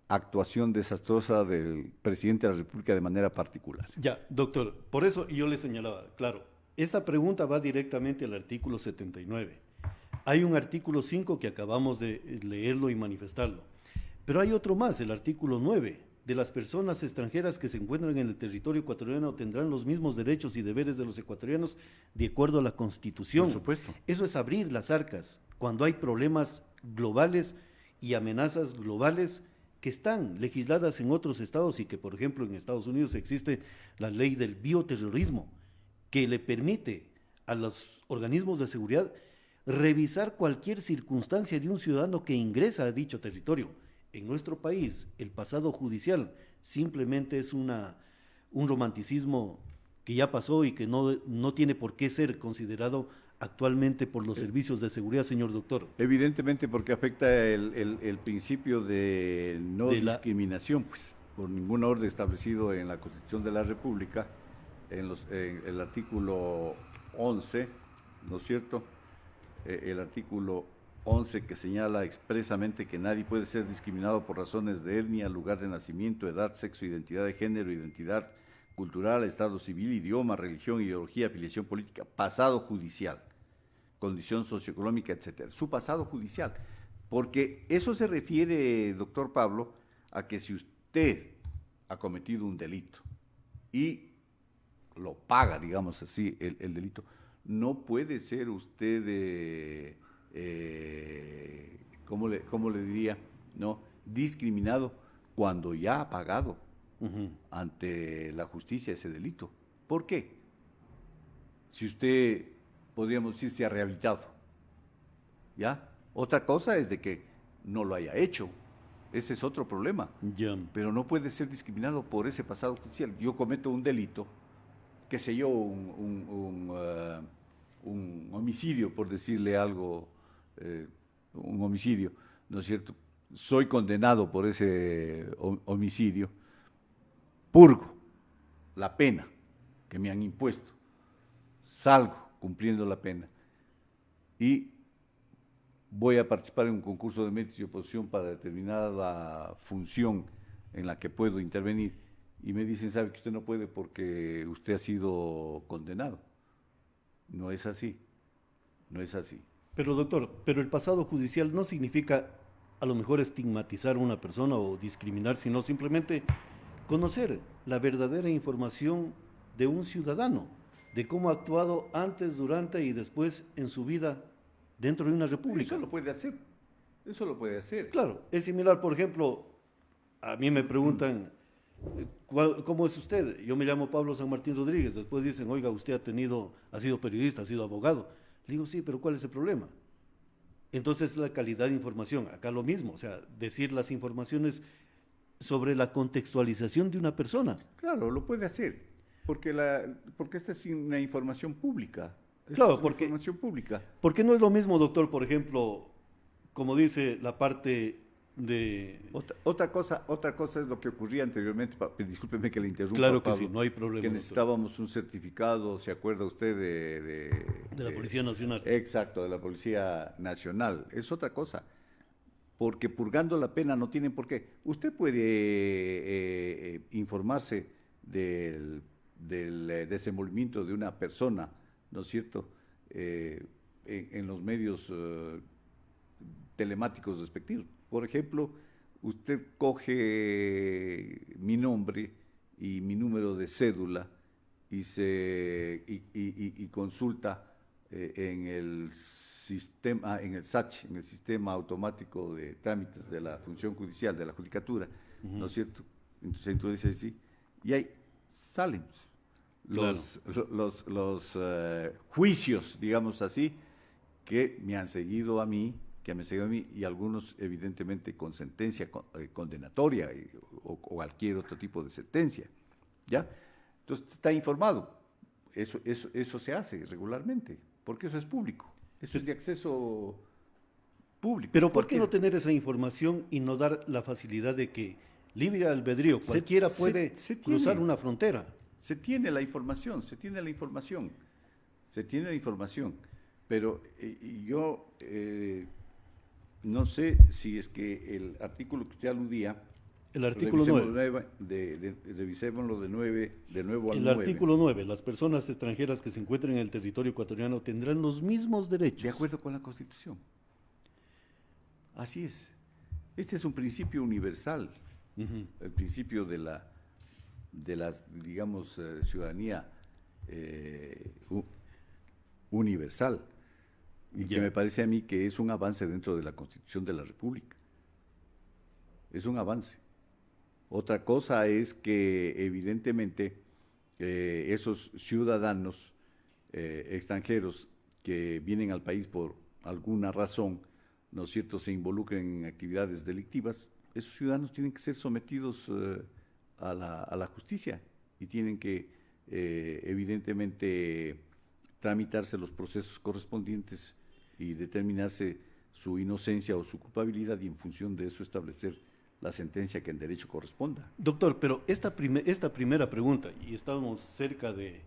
actuación desastrosa del presidente de la República de manera particular. Ya, doctor, por eso yo le señalaba, claro, esta pregunta va directamente al artículo 79. Hay un artículo 5 que acabamos de leerlo y manifestarlo, pero hay otro más, el artículo 9. De las personas extranjeras que se encuentran en el territorio ecuatoriano tendrán los mismos derechos y deberes de los ecuatorianos de acuerdo a la Constitución. Por supuesto. Eso es abrir las arcas cuando hay problemas globales y amenazas globales que están legisladas en otros estados y que, por ejemplo, en Estados Unidos existe la ley del bioterrorismo, que le permite a los organismos de seguridad revisar cualquier circunstancia de un ciudadano que ingresa a dicho territorio. En nuestro país, el pasado judicial simplemente es un romanticismo que ya pasó y que no tiene por qué ser considerado actualmente por los servicios de seguridad, señor doctor. Evidentemente porque afecta el principio de no discriminación, pues, por ningún orden establecido en la Constitución de la República, en el artículo 11, ¿no es cierto? El artículo 11 que señala expresamente que nadie puede ser discriminado por razones de etnia, lugar de nacimiento, edad, sexo, identidad de género, identidad cultural, estado civil, idioma, religión, ideología, afiliación política, pasado judicial, condición socioeconómica, etcétera. Su pasado judicial. Porque eso se refiere, doctor Pablo, a que si usted ha cometido un delito y lo paga, digamos así, el delito, no puede ser usted, ¿cómo le diría? ¿No? Discriminado cuando ya ha pagado ante la justicia ese delito. ¿Por qué? Si usted, podríamos decir, se ha rehabilitado, ¿ya? Otra cosa es de que no lo haya hecho. Ese es otro problema. Ya. Pero no puede ser discriminado por ese pasado judicial. Yo cometo un delito, qué sé yo, un homicidio, por decirle algo, un homicidio, ¿no es cierto? Soy condenado por ese homicidio, purgo la pena que me han impuesto, salgo cumpliendo la pena y voy a participar en un concurso de méritos y oposición para determinada función en la que puedo intervenir y me dicen, sabe que usted no puede porque usted ha sido condenado. No es así, no es así. Pero doctor, pero el pasado judicial no significa a lo mejor estigmatizar a una persona o discriminar, sino simplemente conocer la verdadera información de un ciudadano, de cómo ha actuado antes, durante y después en su vida dentro de una república. Eso lo puede hacer, eso lo puede hacer. Claro, es similar, por ejemplo, a mí me preguntan, ¿Cómo es usted? Yo me llamo Pablo San Martín Rodríguez. Después dicen, oiga, usted ha sido periodista, ha sido abogado. Le digo, sí, pero ¿cuál es el problema? Entonces la calidad de información, acá lo mismo, o sea, decir las informaciones sobre la contextualización de una persona. Claro, lo puede hacer, porque esta es una información pública. Claro, es una porque, información pública. porque no es lo mismo, doctor, por ejemplo, como dice la parte de... Otra cosa es lo que ocurría anteriormente, discúlpeme que le interrumpa, Claro que Pablo, sí, no hay problema, que doctor. necesitábamos un certificado, ¿se acuerda usted De la Policía Nacional. Exacto, de la Policía Nacional. Es otra cosa, porque purgando la pena no tienen por qué. Usted puede informarse del desenvolvimiento de una persona, ¿no es cierto?, en los medios telemáticos respectivos. Por ejemplo, usted coge mi nombre y mi número de cédula y consulta en el sistema, en el SACH, en el Sistema Automático de Trámites de la Función Judicial, de la Judicatura, ¿no es cierto? Entonces tú dices así, y ahí salen los juicios, digamos así, que me han seguido a mí, y algunos evidentemente con sentencia condenatoria o cualquier otro tipo de sentencia, ¿ya? Entonces está informado, eso se hace regularmente, porque eso es público, eso es de acceso público. Pero ¿por qué no tener esa información y no dar la facilidad de que libre albedrío, cualquiera puede cruzar una frontera? Se tiene la información, pero yo no sé si es que el artículo que usted aludía, el artículo 9. Revisémoslo de nuevo al 9. El artículo 9, las personas extranjeras que se encuentren en el territorio ecuatoriano tendrán los mismos derechos. De acuerdo con la Constitución. Así es. Este es un principio universal, el principio de la digamos, ciudadanía universal, y que me parece a mí que es un avance dentro de la Constitución de la República. Es un avance. Otra cosa es que evidentemente esos ciudadanos extranjeros que vienen al país por alguna razón, ¿no es cierto?, se involucren en actividades delictivas, esos ciudadanos tienen que ser sometidos a la justicia y tienen que evidentemente tramitarse los procesos correspondientes y determinarse su inocencia o su culpabilidad, y en función de eso establecer la sentencia que en derecho corresponda. Doctor, pero esta primera pregunta, y estábamos cerca de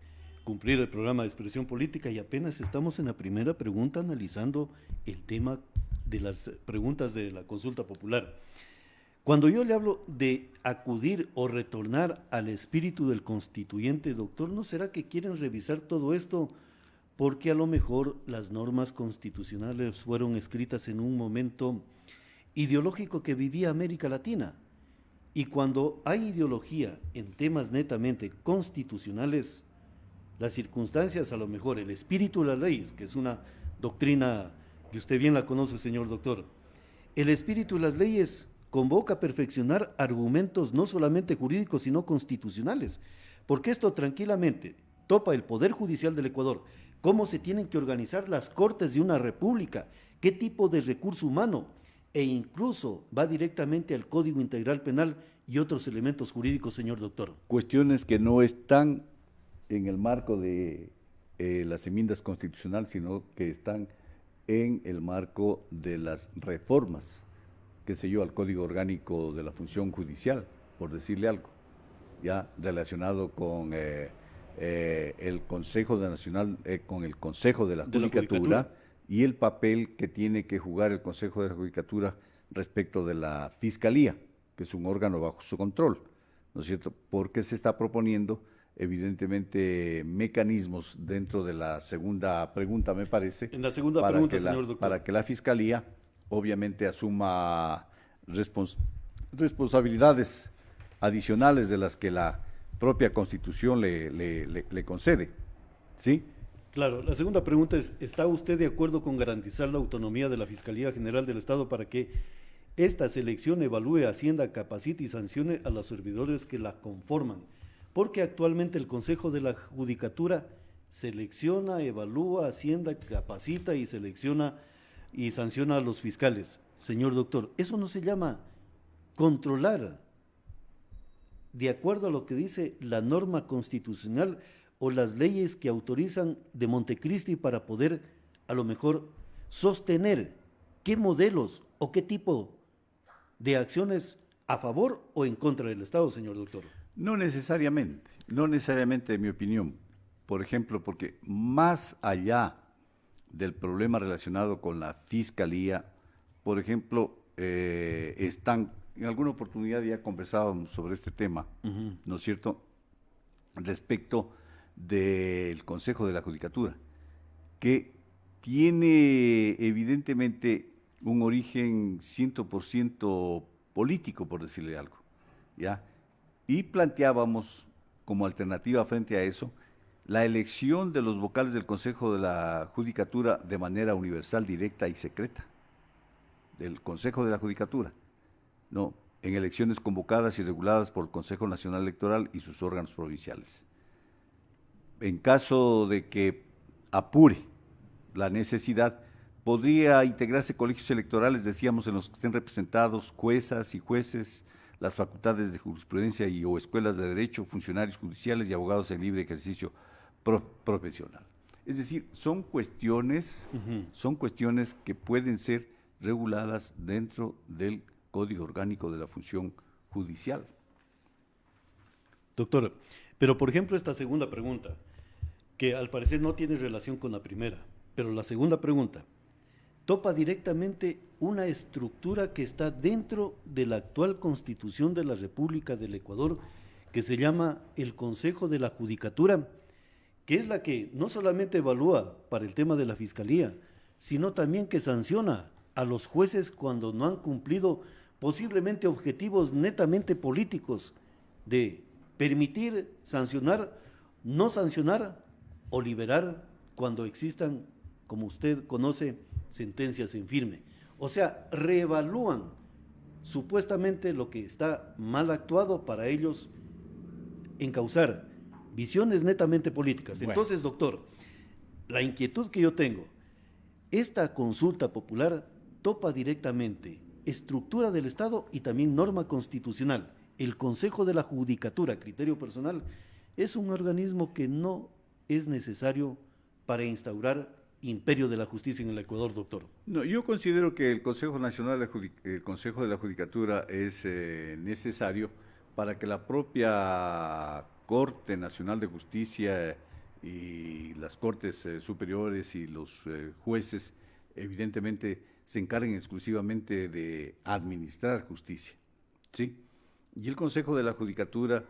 cumplir el programa de expresión política y apenas estamos en la primera pregunta analizando el tema de las preguntas de la consulta popular. Cuando yo le hablo de acudir o retornar al espíritu del constituyente, doctor, ¿no será que quieren revisar todo esto porque a lo mejor las normas constitucionales fueron escritas en un momento ideológico que vivía América Latina? Y cuando hay ideología en temas netamente constitucionales, las circunstancias, a lo mejor el espíritu de las leyes, que es una doctrina que usted bien la conoce, señor doctor, el espíritu de las leyes convoca a perfeccionar argumentos no solamente jurídicos, sino constitucionales, porque esto tranquilamente topa el Poder Judicial del Ecuador, cómo se tienen que organizar las cortes de una república, qué tipo de recurso humano, e incluso va directamente al Código Integral Penal y otros elementos jurídicos, señor doctor. Cuestiones que no están en el marco de las enmiendas constitucionales, sino que están en el marco de las reformas, qué sé yo, al Código Orgánico de la Función Judicial, por decirle algo, ya relacionado con el Consejo Nacional, con el Consejo de la Judicatura y el papel que tiene que jugar el Consejo de la Judicatura respecto de la Fiscalía, que es un órgano bajo su control, ¿no es cierto? Porque se está proponiendo evidentemente mecanismos dentro de la segunda pregunta, me parece. En la segunda pregunta, señor doctor. Para que la Fiscalía obviamente asuma responsabilidades adicionales de las que la propia Constitución le concede, ¿sí? Claro, la segunda pregunta es, ¿está usted de acuerdo con garantizar la autonomía de la Fiscalía General del Estado para que esta selección evalúe, Hacienda, capacite y sancione a los servidores que la conforman, porque actualmente el Consejo de la Judicatura selecciona, evalúa, Hacienda, capacita y selecciona y sanciona a los fiscales. Señor doctor, eso no se llama controlar de acuerdo a lo que dice la norma constitucional o las leyes que autorizan de Montecristi para poder a lo mejor sostener qué modelos o qué tipo de acciones a favor o en contra del Estado, señor doctor. No necesariamente en mi opinión. Por ejemplo, porque más allá del problema relacionado con la fiscalía, por ejemplo, están, en alguna oportunidad ya conversábamos sobre este tema, ¿no es cierto?, respecto del Consejo de la Judicatura, que tiene evidentemente un origen 100% político, por decirle algo, ¿ya? Y planteábamos como alternativa frente a eso la elección de los vocales del Consejo de la Judicatura de manera universal, directa y secreta, del Consejo de la Judicatura, ¿no?, en elecciones convocadas y reguladas por el Consejo Nacional Electoral y sus órganos provinciales. En caso de que apure la necesidad, podría integrarse colegios electorales, decíamos, en los que estén representados juezas y jueces, las facultades de jurisprudencia y o escuelas de derecho, funcionarios judiciales y abogados en libre ejercicio profesional. Es decir, son cuestiones que pueden ser reguladas dentro del Código Orgánico de la Función Judicial. Doctor, pero por ejemplo esta segunda pregunta, que al parecer no tiene relación con la primera, pero la segunda pregunta topa directamente una estructura que está dentro de la actual Constitución de la República del Ecuador, que se llama el Consejo de la Judicatura, que es la que no solamente evalúa para el tema de la Fiscalía, sino también que sanciona a los jueces cuando no han cumplido posiblemente objetivos netamente políticos de permitir, sancionar, no sancionar o liberar cuando existan, como usted conoce, sentencias en firme. O sea, reevalúan supuestamente lo que está mal actuado para ellos encauzar visiones netamente políticas. Bueno. Entonces, doctor, la inquietud que yo tengo, esta consulta popular topa directamente estructura del Estado y también norma constitucional. El Consejo de la Judicatura, criterio personal, es un organismo que no es necesario para instaurar imperio de la justicia en el Ecuador, doctor. No, yo considero que el Consejo Nacional el Consejo de la Judicatura es necesario para que la propia Corte Nacional de Justicia y las Cortes superiores y los jueces evidentemente se encarguen exclusivamente de administrar justicia, ¿sí? Y el Consejo de la Judicatura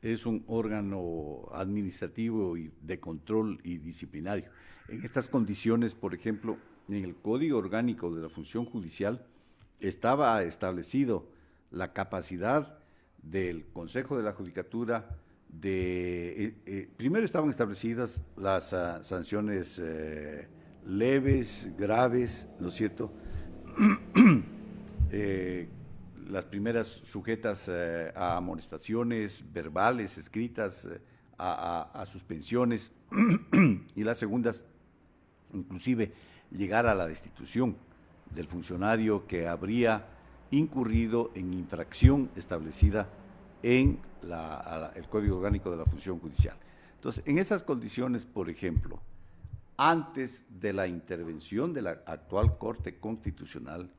es un órgano administrativo y de control y disciplinario. En estas condiciones, por ejemplo, en el Código Orgánico de la Función Judicial estaba establecido la capacidad del Consejo de la Judicatura de… primero estaban establecidas las sanciones leves, graves, ¿no es cierto? Las primeras sujetas a amonestaciones verbales, escritas, a suspensiones, y las segundas, inclusive, llegar a la destitución del funcionario que habría incurrido en infracción establecida en el Código Orgánico de la Función Judicial. Entonces, en esas condiciones, por ejemplo, antes de la intervención de la actual Corte Constitucional,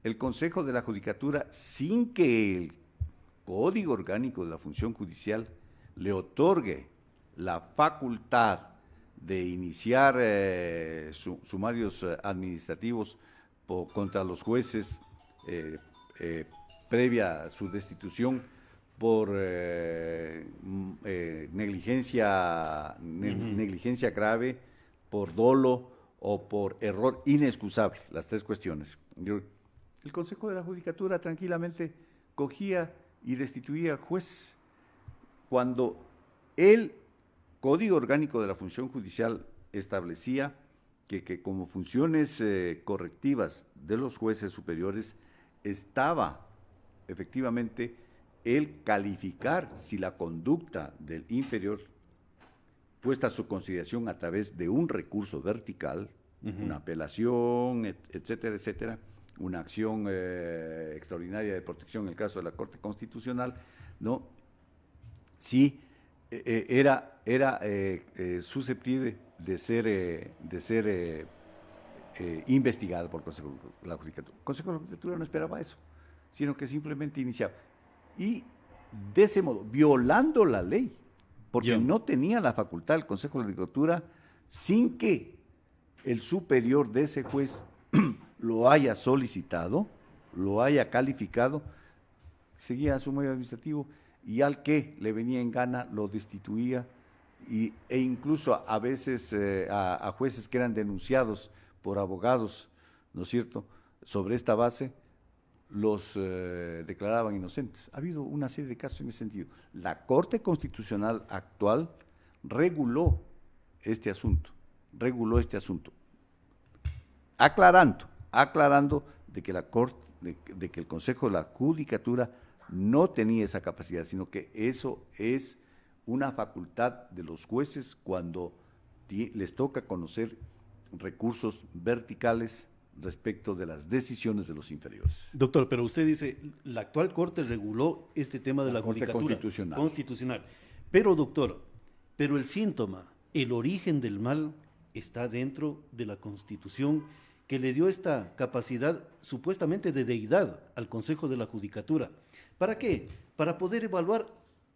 el Consejo de la Judicatura, sin que el Código Orgánico de la Función Judicial le otorgue la facultad de iniciar sumarios administrativos contra los jueces previa a su destitución por negligencia grave, por dolo o por error inexcusable, las tres cuestiones. El Consejo de la Judicatura tranquilamente cogía y destituía juez cuando el Código Orgánico de la Función Judicial establecía que como funciones correctivas de los jueces superiores estaba efectivamente el calificar si la conducta del inferior, puesta a su consideración a través de un recurso vertical, una apelación, etcétera, etcétera, una acción extraordinaria de protección en el caso de la Corte Constitucional, ¿no? Sí, era susceptible de ser investigada por el Consejo de la Judicatura. El Consejo de la Judicatura no esperaba eso, sino que simplemente iniciaba. Y de ese modo, violando la ley, porque no tenía la facultad el Consejo de la Judicatura, sin que el superior de ese juez lo haya solicitado, lo haya calificado, seguía su medio administrativo, y al que le venía en gana lo destituía, e incluso a veces a jueces que eran denunciados por abogados, ¿no es cierto?, sobre esta base, los declaraban inocentes. Ha habido una serie de casos en ese sentido. La Corte Constitucional actual reguló este asunto, aclarando de que la Corte, de que el Consejo de la Judicatura no tenía esa capacidad, sino que eso es una facultad de los jueces cuando les toca conocer recursos verticales respecto de las decisiones de los inferiores. Doctor, pero usted dice, la actual Corte reguló este tema de la Corte judicatura constitucional. Pero, doctor, el síntoma, el origen del mal está dentro de la Constitución, que le dio esta capacidad supuestamente de deidad al Consejo de la Judicatura. ¿Para qué? Para poder evaluar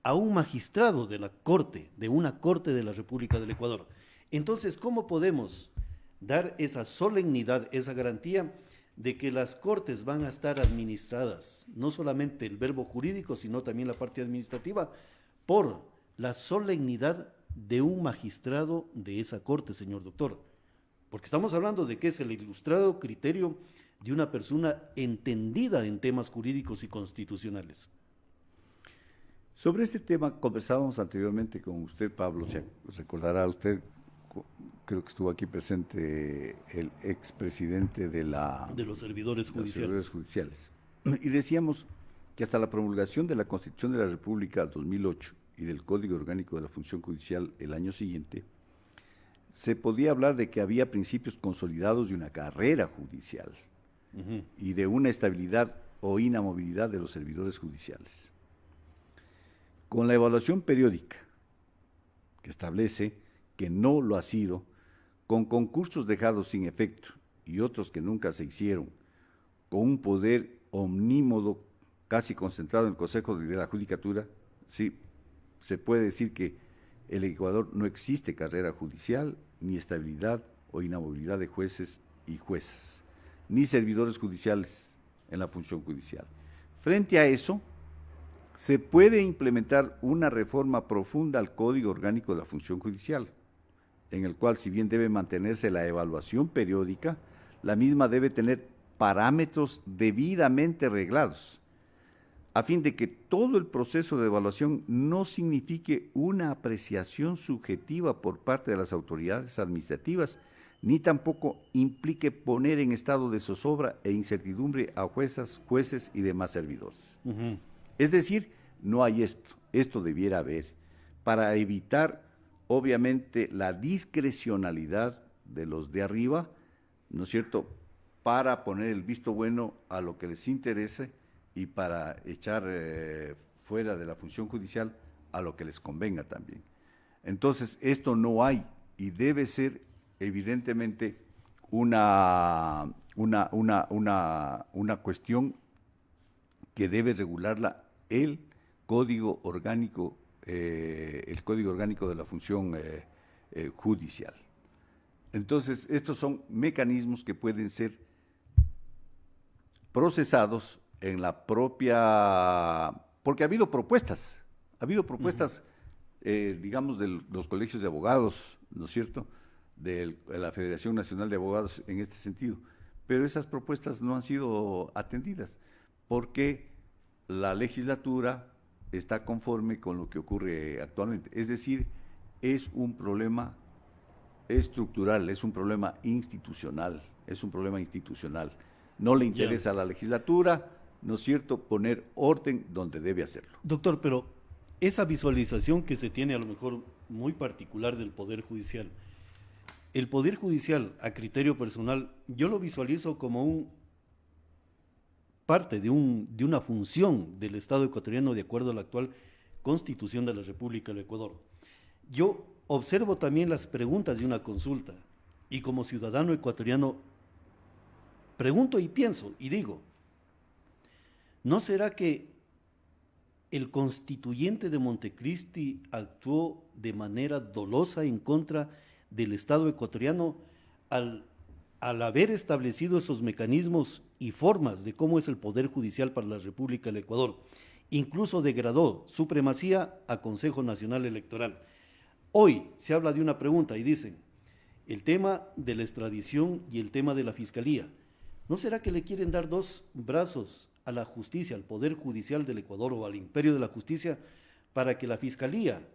a un magistrado de la Corte, de una Corte de la República del Ecuador. Entonces, ¿cómo podemos dar esa solemnidad, esa garantía de que las Cortes van a estar administradas, no solamente el verbo jurídico, sino también la parte administrativa, por la solemnidad de un magistrado de esa Corte, señor doctor? Porque estamos hablando de que es el ilustrado criterio de una persona entendida en temas jurídicos y constitucionales. Sobre este tema conversábamos anteriormente con usted, Pablo, se recordará usted, creo que estuvo aquí presente el expresidente de los servidores judiciales. Y decíamos que hasta la promulgación de la Constitución de la República 2008 y del Código Orgánico de la Función Judicial el año siguiente, se podía hablar de que había principios consolidados de una carrera judicial y de una estabilidad o inamovilidad de los servidores judiciales. Con la evaluación periódica, que establece que no lo ha sido, con concursos dejados sin efecto y otros que nunca se hicieron, con un poder omnímodo casi concentrado en el Consejo de la Judicatura, sí, se puede decir que en el Ecuador no existe carrera judicial, ni estabilidad o inamovilidad de jueces y juezas, ni servidores judiciales en la función judicial. Frente a eso, se puede implementar una reforma profunda al Código Orgánico de la Función Judicial, en el cual, si bien debe mantenerse la evaluación periódica, la misma debe tener parámetros debidamente reglados, a fin de que todo el proceso de evaluación no signifique una apreciación subjetiva por parte de las autoridades administrativas, ni tampoco implique poner en estado de zozobra e incertidumbre a jueces y demás servidores. Es decir, no hay esto debiera haber, para evitar, obviamente, la discrecionalidad de los de arriba, ¿no es cierto?, para poner el visto bueno a lo que les interese y para echar fuera de la función judicial a lo que les convenga también. Entonces, esto no hay y debe ser evidentemente una cuestión que debe regularla el Código Orgánico de la Función Judicial. Entonces, estos son mecanismos que pueden ser procesados en la propia, porque ha habido propuestas, digamos, de los colegios de abogados, ¿no es cierto?, de la Federación Nacional de Abogados en este sentido, pero esas propuestas no han sido atendidas, porque la legislatura está conforme con lo que ocurre actualmente. Es decir, es un problema estructural, es un problema institucional, No le interesa a la legislatura, ¿no es cierto?, poner orden donde debe hacerlo. Doctor, pero esa visualización que se tiene a lo mejor muy particular del Poder Judicial, el Poder Judicial, a criterio personal, yo lo visualizo como parte de una función del Estado ecuatoriano de acuerdo a la actual Constitución de la República del Ecuador. Yo observo también las preguntas de una consulta y como ciudadano ecuatoriano pregunto y pienso y digo, ¿no será que el constituyente de Montecristi actuó de manera dolosa en contra del Estado ecuatoriano al haber establecido esos mecanismos y formas de cómo es el Poder Judicial para la República del Ecuador? Incluso degradó su primacía a Consejo Nacional Electoral. Hoy se habla de una pregunta y dicen, el tema de la extradición y el tema de la fiscalía, ¿no será que le quieren dar dos brazos a la justicia, al Poder Judicial del Ecuador o al imperio de la justicia, para que la fiscalía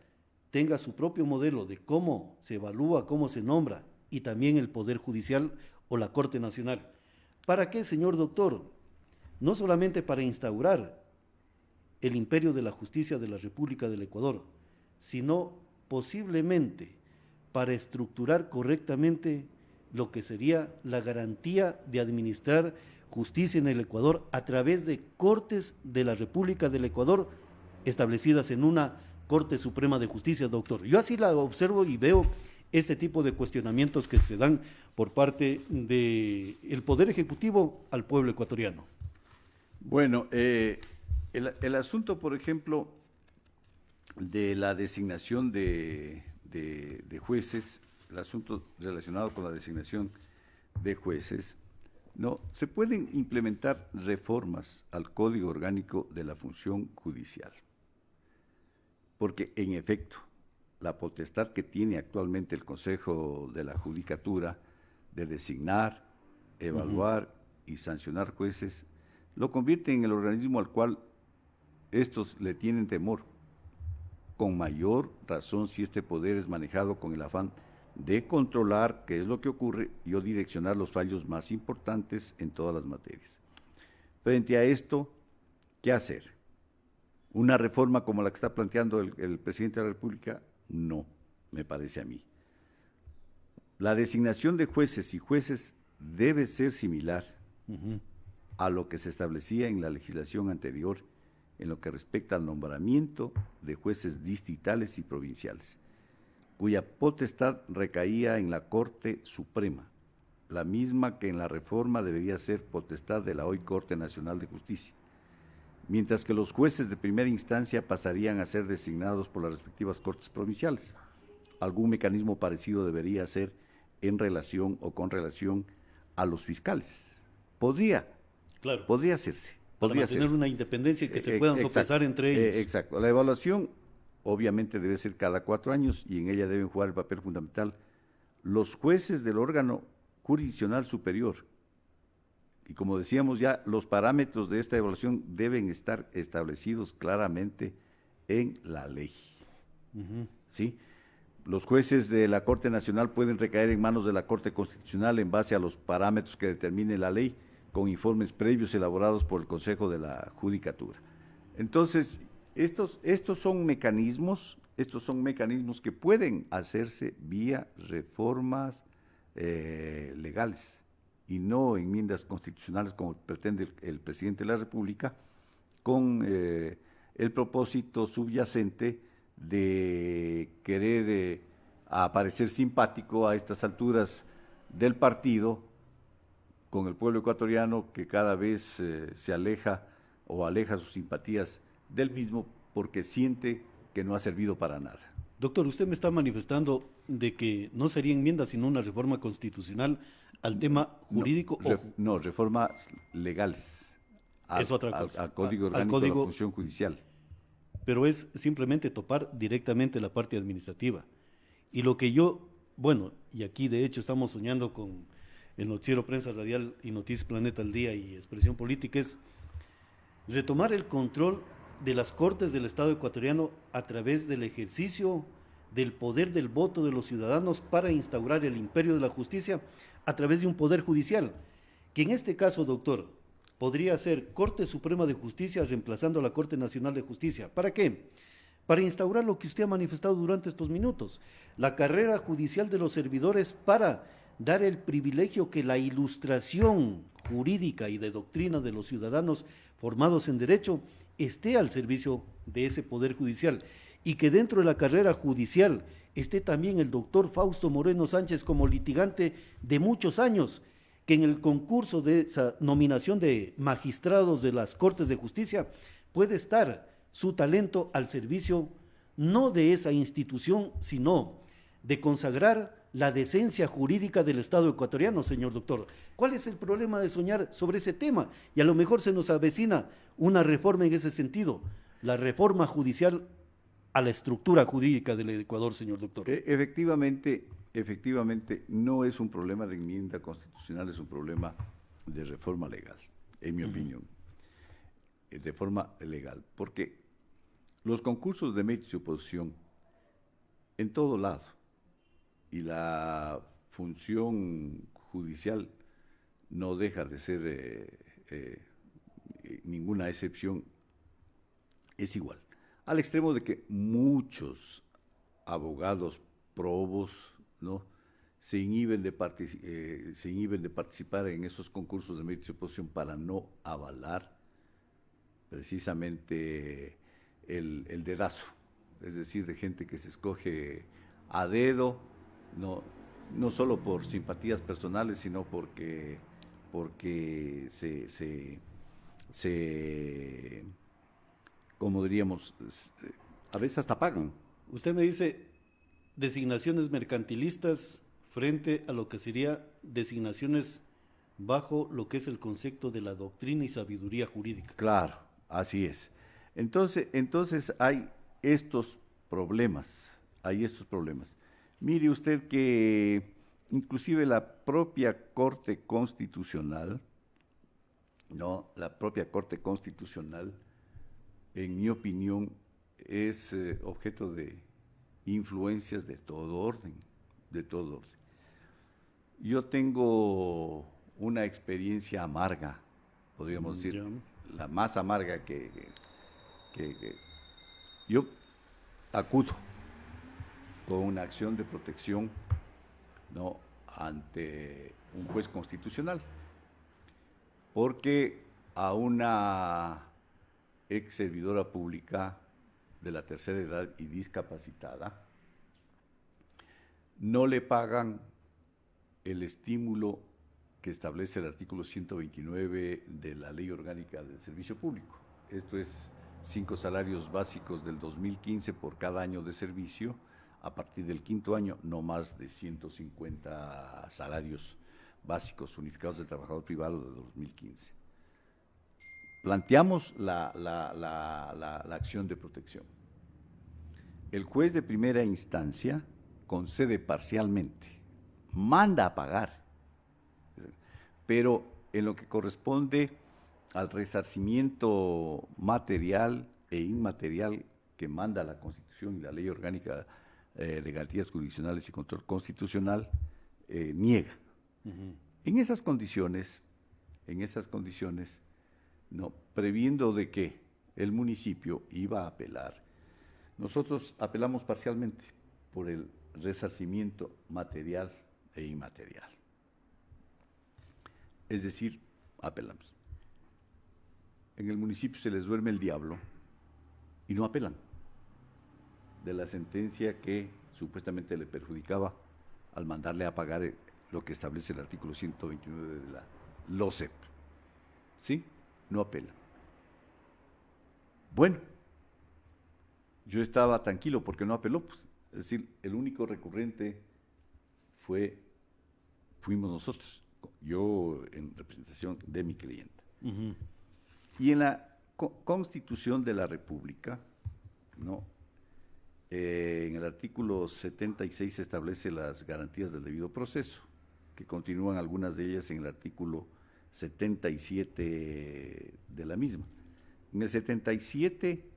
tenga su propio modelo de cómo se evalúa, cómo se nombra, y también el Poder Judicial o la Corte Nacional? ¿Para qué, señor doctor? No solamente para instaurar el imperio de la justicia de la República del Ecuador, sino posiblemente para estructurar correctamente lo que sería la garantía de administrar justicia en el Ecuador a través de cortes de la República del Ecuador establecidas en una Corte Suprema de Justicia, doctor. Yo así la observo y veo este tipo de cuestionamientos que se dan por parte del Poder Ejecutivo al pueblo ecuatoriano. Bueno, el asunto, por ejemplo, de la designación de jueces, el asunto relacionado con la designación de jueces, no, se pueden implementar reformas al Código Orgánico de la Función Judicial, porque en efecto, la potestad que tiene actualmente el Consejo de la Judicatura de designar, evaluar y sancionar jueces, lo convierte en el organismo al cual estos le tienen temor, con mayor razón si este poder es manejado con el afán de controlar qué es lo que ocurre y o direccionar los fallos más importantes en todas las materias. Frente a esto, ¿qué hacer? ¿Una reforma como la que está planteando el presidente de la República? No, me parece a mí. La designación de jueces y jueces debe ser similar a lo que se establecía en la legislación anterior en lo que respecta al nombramiento de jueces distritales y provinciales, cuya potestad recaía en la Corte Suprema, la misma que en la reforma debería ser potestad de la hoy Corte Nacional de Justicia, mientras que los jueces de primera instancia pasarían a ser designados por las respectivas Cortes Provinciales. Algún mecanismo parecido debería ser en relación o con relación a los fiscales. Podría hacerse. Para mantener una independencia y que se puedan sopesar entre ellos. Exacto. La evaluación obviamente debe ser cada 4 años y en ella deben jugar el papel fundamental los jueces del órgano jurisdiccional superior. Y como decíamos ya, los parámetros de esta evaluación deben estar establecidos claramente en la ley. ¿Sí? Los jueces de la Corte Nacional pueden recaer en manos de la Corte Constitucional en base a los parámetros que determine la ley, con informes previos elaborados por el Consejo de la Judicatura. Entonces, estos son mecanismos que pueden hacerse vía reformas legales y no enmiendas constitucionales como pretende el presidente de la República, con el propósito subyacente de querer aparecer simpático a estas alturas del partido con el pueblo ecuatoriano, que cada vez se aleja sus simpatías del mismo porque siente que no ha servido para nada. Doctor, usted me está manifestando de que no sería enmienda sino una reforma constitucional al tema jurídico. No, reformas legales es otra cosa. Al Código Orgánico de la Función Judicial. Pero es simplemente topar directamente la parte administrativa. Y lo que yo, bueno, y aquí de hecho estamos soñando con el noticiero Prensa Radial y Noticias Planeta al Día y Expresión Política, es retomar el control de las Cortes del Estado ecuatoriano a través del ejercicio del poder del voto de los ciudadanos para instaurar el imperio de la justicia a través de un poder judicial, que en este caso, doctor, podría ser Corte Suprema de Justicia reemplazando a la Corte Nacional de Justicia. ¿Para qué? Para instaurar lo que usted ha manifestado durante estos minutos, la carrera judicial de los servidores para dar el privilegio que la ilustración jurídica y de doctrina de los ciudadanos formados en derecho esté al servicio de ese poder judicial y que dentro de la carrera judicial esté también el doctor Fausto Moreno Sánchez como litigante de muchos años, que en el concurso de esa nominación de magistrados de las Cortes de Justicia puede estar su talento al servicio no de esa institución, sino de consagrar la decencia jurídica del Estado ecuatoriano, señor doctor. ¿Cuál es el problema de soñar sobre ese tema? Y a lo mejor se nos avecina una reforma en ese sentido, la reforma judicial a la estructura jurídica del Ecuador, señor doctor. Efectivamente, no es un problema de enmienda constitucional, es un problema de reforma legal, en mi opinión, de forma legal, porque los concursos de méritos y oposición en todo lado, y la función judicial no deja de ser ninguna excepción, es igual, al extremo de que muchos abogados probos, ¿no?, se inhiben de participar en esos concursos de méritos y oposición para no avalar precisamente el dedazo, es decir, de gente que se escoge a dedo, no solo por simpatías personales, sino porque como diríamos, a veces hasta pagan. Usted me dice designaciones mercantilistas frente a lo que sería designaciones bajo lo que es el concepto de la doctrina y sabiduría jurídica. Claro, así es. Entonces hay estos problemas, Mire usted que inclusive la propia Corte Constitucional, en mi opinión, es objeto de influencias de todo orden. Yo tengo una experiencia amarga, podríamos decir, la más amarga que yo acudo con una acción de protección, ¿no?, ante un juez constitucional, porque a una ex servidora pública de la tercera edad y discapacitada no le pagan el estímulo que establece el artículo 129 de la Ley Orgánica del Servicio Público. Esto es 5 salarios básicos del 2015 por cada año de servicio. A partir del 5º año, no más de 150 salarios básicos unificados del trabajador privado de 2015. Planteamos la acción de protección. El juez de primera instancia concede parcialmente, manda a pagar, pero en lo que corresponde al resarcimiento material e inmaterial que manda la Constitución y la Ley Orgánica de Garantías Jurisdiccionales y Control Constitucional, niega. En esas condiciones, no, previendo de que el municipio iba a apelar, nosotros apelamos parcialmente por el resarcimiento material e inmaterial. Es decir, apelamos. En el municipio se les duerme el diablo y no apelan de la sentencia que supuestamente le perjudicaba al mandarle a pagar lo que establece el artículo 129 de la LOCEP. ¿Sí? No apelan. Bueno, yo estaba tranquilo porque no apeló, pues, es decir, el único recurrente fuimos nosotros, yo en representación de mi cliente. Y en la Constitución de la República, ¿no?, en el artículo 76 se establece las garantías del debido proceso, que continúan algunas de ellas en el artículo 77 de la misma. En el 77,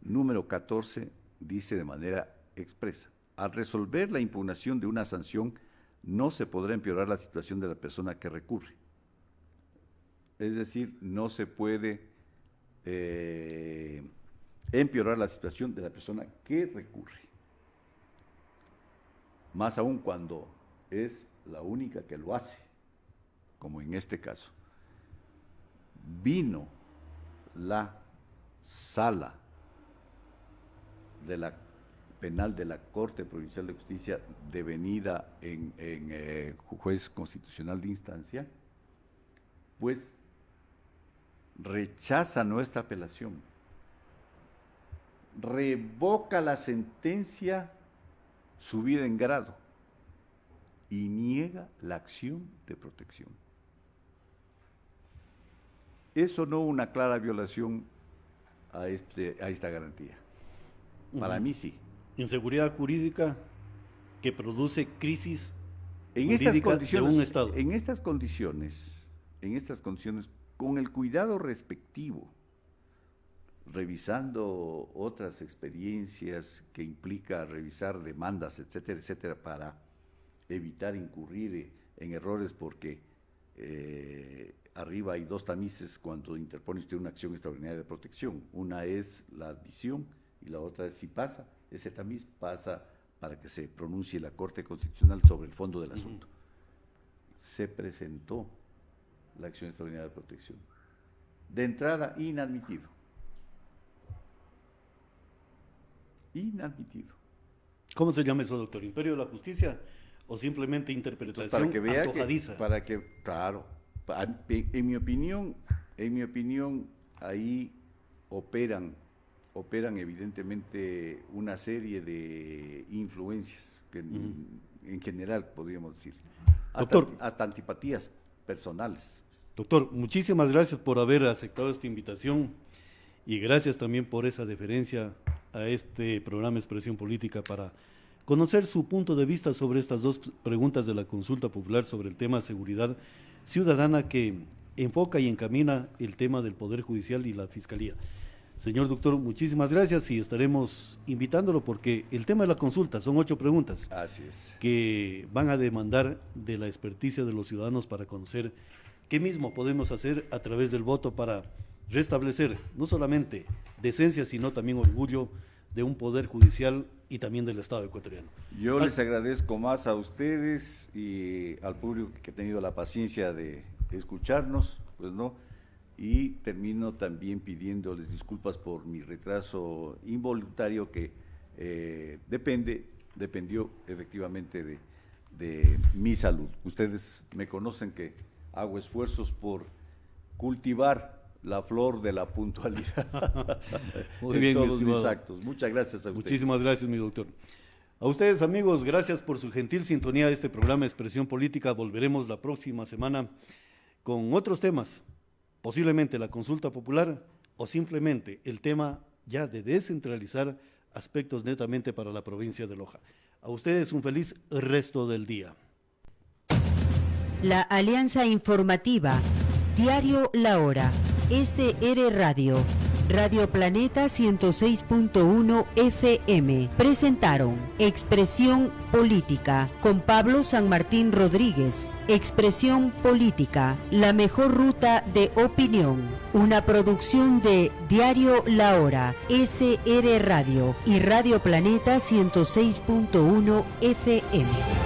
número 14, dice de manera expresa: al resolver la impugnación de una sanción, no se podrá empeorar la situación de la persona que recurre. Es decir, no se puede empeorar la situación de la persona que recurre. Más aún cuando es la única que lo hace, como en este caso. Vino la sala de la penal de la Corte Provincial de Justicia devenida en juez constitucional de instancia, pues rechaza nuestra apelación, revoca la sentencia subida en grado y niega la acción de protección. Eso no una clara violación a esta garantía. Para mí sí. Inseguridad jurídica que produce crisis en estas condiciones, de un Estado. En estas condiciones, con el cuidado respectivo, revisando otras experiencias que implica revisar demandas, etcétera, etcétera, para evitar incurrir en errores, porque arriba hay dos tamices cuando interpone usted una acción extraordinaria de protección. Una es la admisión y la otra es si pasa. Ese tamiz pasa para que se pronuncie la Corte Constitucional sobre el fondo del asunto. Se presentó la acción extraordinaria de protección. De entrada, inadmitido. Inadmitido. ¿Cómo se llama eso, doctor? ¿Imperio de la justicia o simplemente interpretación para que vea antojadiza? Claro, en mi opinión, ahí operan evidentemente una serie de influencias que en general podríamos decir, hasta antipatías personales. Doctor, muchísimas gracias por haber aceptado esta invitación y gracias también por esa deferencia a este programa Expresión Política para conocer su punto de vista sobre estas dos preguntas de la consulta popular sobre el tema seguridad ciudadana que enfoca y encamina el tema del Poder Judicial y la Fiscalía. Señor doctor, muchísimas gracias y estaremos invitándolo porque el tema de la consulta son 8 preguntas. Así es. Que van a demandar de la experticia de los ciudadanos para conocer qué mismo podemos hacer a través del voto para restablecer no solamente decencia, sino también orgullo de un poder judicial y también del Estado ecuatoriano. Yo les agradezco más a ustedes y al público que ha tenido la paciencia de escucharnos, pues no. Y termino también pidiéndoles disculpas por mi retraso involuntario que dependió efectivamente de mi salud. Ustedes me conocen que hago esfuerzos por cultivar la flor de la puntualidad Muy bien, todos mis actos. Muchas gracias a ustedes. Muchísimas gracias, mi doctor. A ustedes, amigos, gracias por su gentil sintonía de este programa Expresión Política. Volveremos la próxima semana con otros temas. Posiblemente la consulta popular o simplemente el tema ya de descentralizar aspectos netamente para la provincia de Loja. A ustedes un feliz resto del día. La Alianza Informativa, Diario La Hora, SR Radio, Radio Planeta 106.1 FM, presentaron Expresión Política con Pablo San Martín Rodríguez. Expresión Política, la mejor ruta de opinión. Una producción de Diario La Hora, SR Radio y Radio Planeta 106.1 FM.